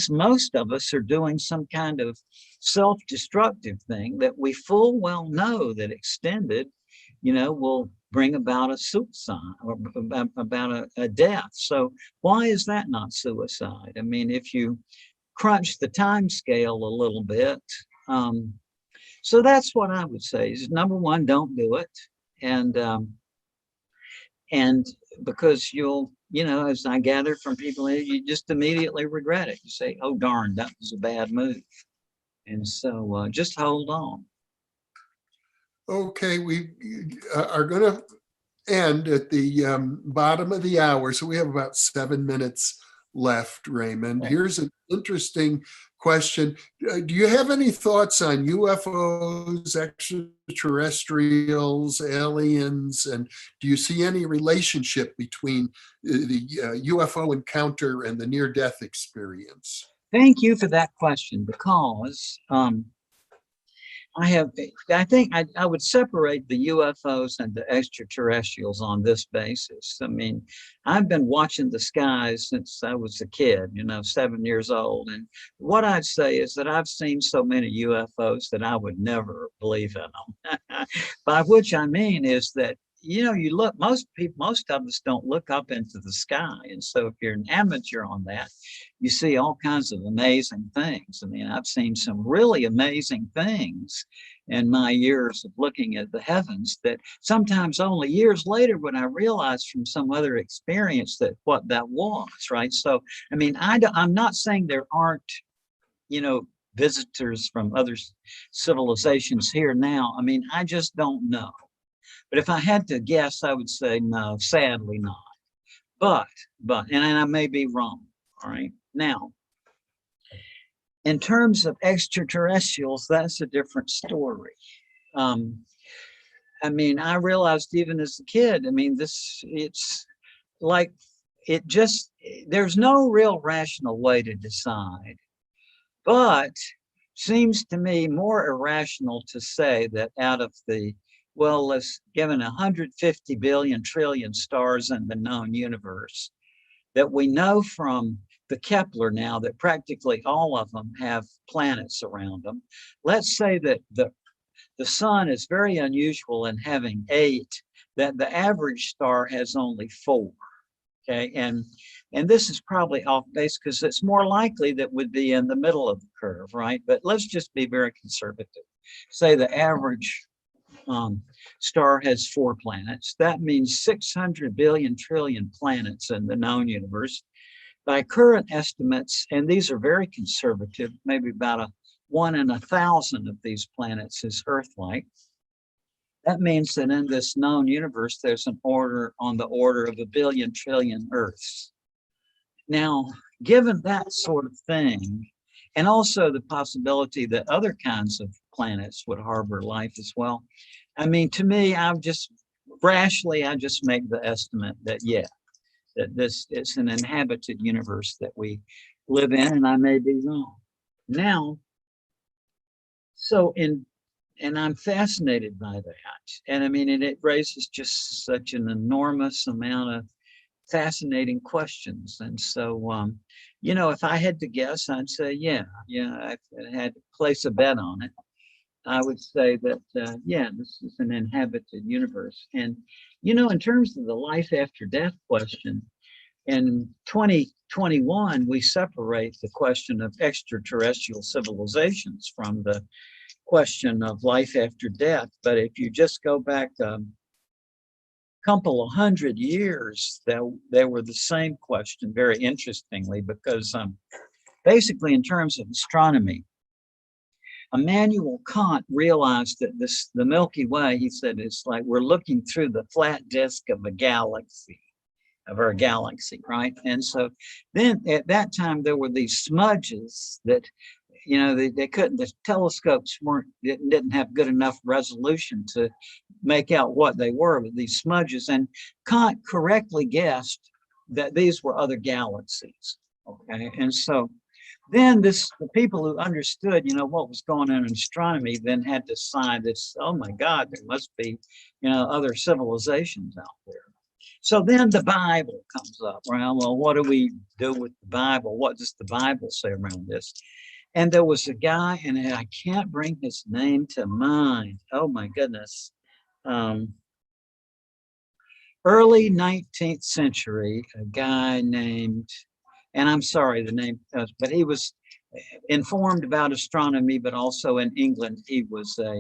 A: most of us are doing some kind of self-destructive thing that we full well know that extended, will bring about a suicide or about a death. So why is that not suicide? I mean, if you crunch the time scale a little bit, so that's what I would say is number one, don't do it. And because you'll, as I gather from people, you just immediately regret it. You say, oh, darn, that was a bad move. And so just hold on.
B: Okay, we are going to end at the bottom of the hour. So we have about 7 minutes left, Raymond.
A: Okay.
B: Here's an interesting question. Do you have any thoughts on UFOs, extraterrestrials, aliens, and do you see any relationship between the UFO encounter and the near-death experience?
A: Thank you for that question, because I think I would separate the UFOs and the extraterrestrials on this basis. I mean, I've been watching the skies since I was a kid, 7 years old. And what I'd say is that I've seen so many UFOs that I would never believe in them. By which I mean is that, you look, most of us don't look up into the sky. And so if you're an amateur on that, you see all kinds of amazing things. I mean, I've seen some really amazing things in my years of looking at the heavens that sometimes only years later when I realized from some other experience that what that was, right? So, I mean, I'm not saying there aren't, visitors from other civilizations here now. I mean, I just don't know. But if I had to guess, I would say no, sadly not. But, and I may be wrong, all right? Now, in terms of extraterrestrials, that's a different story. I mean, I realized even as a kid, I mean, it's like, there's no real rational way to decide, but seems to me more irrational to say that out of the, given 150 billion trillion stars in the known universe, that we know from the Kepler now that practically all of them have planets around them. Let's say that the sun is very unusual in having 8, that the average star has only 4. Okay, and this is probably off base because it's more likely that would be in the middle of the curve, right? But let's just be very conservative. Say the average star has 4 planets. That means 600 billion trillion planets in the known universe. By current estimates, and these are very conservative, maybe about 1 in 1,000 of these planets is Earth-like. That means that in this known universe, there's an order on the order of 1 billion trillion Earths. Now, given that sort of thing, and also the possibility that other kinds of planets would harbor life as well, I mean, to me, I just make the estimate that, that this is an inhabited universe that we live in, and I may be wrong. Now, and I'm fascinated by that. And I mean, and it raises just such an enormous amount of fascinating questions. And so, if I had to guess, I'd say, I had to place a bet on it. I would say that, this is an inhabited universe. And, in terms of the life after death question, in 2021, we separate the question of extraterrestrial civilizations from the question of life after death. But if you just go back a couple of 100 years, they were the same question, very interestingly, because basically in terms of astronomy, Immanuel Kant realized that the Milky Way, he said, it's like we're looking through the flat disk of a galaxy. of our galaxy, right? And so then at that time there were these smudges that, you know, they couldn't, the telescopes didn't have good enough resolution to make out what they were with these smudges, and Kant correctly guessed that these were other galaxies. Okay, and so then the people who understood, you know, what was going on in astronomy then had to sign this, oh my God, there must be, you know, other civilizations out there. So then the Bible comes up. Well, what do we do with the Bible? What does the Bible say around this? And there was a guy, and I can't bring his name to mind. Oh my goodness. Early 19th century, a guy named, and I'm sorry, the name, but he was informed about astronomy, but also in England, he was a,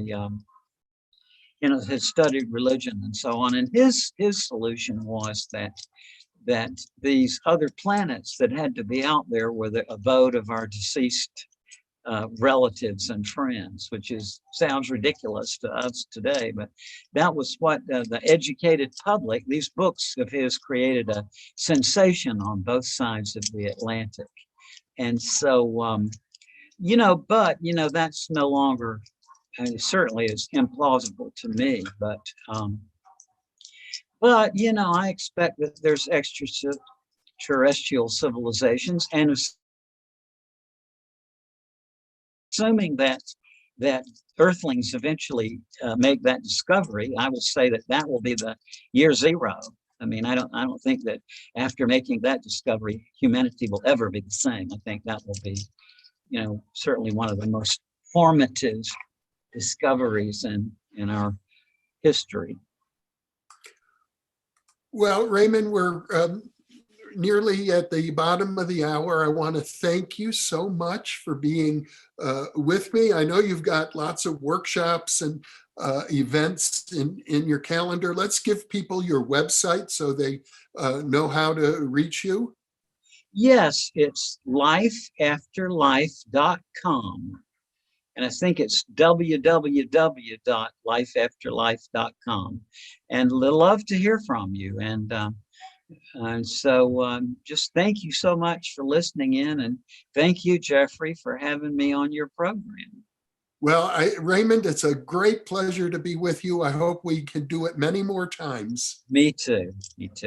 A: you know, had studied religion and so on. And his solution was that these other planets that had to be out there were the abode of our deceased relatives and friends, which sounds ridiculous to us today, but that was what the educated public, these books of his created a sensation on both sides of the Atlantic. And so, you know, but, you know, that's no longer, it certainly is implausible to me, but, you know, I expect that there's extraterrestrial civilizations, and assuming that Earthlings eventually make that discovery, I will say that will be the year zero. I mean, I don't think that after making that discovery, humanity will ever be the same. I think that will be, you know, certainly one of the most formative discoveries in our history.
B: Well, Raymond, we're nearly at the bottom of the hour. I want to thank you so much for being with me. I know you've got lots of workshops and events in your calendar. Let's give people your website so they know how to reach you.
A: Yes, it's lifeafterlife.com. And I think it's www.lifeafterlife.com. And love to hear from you. And so just thank you so much for listening in. And thank you, Jeffrey, for having me on your program.
B: Well, Raymond, it's a great pleasure to be with you. I hope we can do it many more times.
A: Me too. Me too.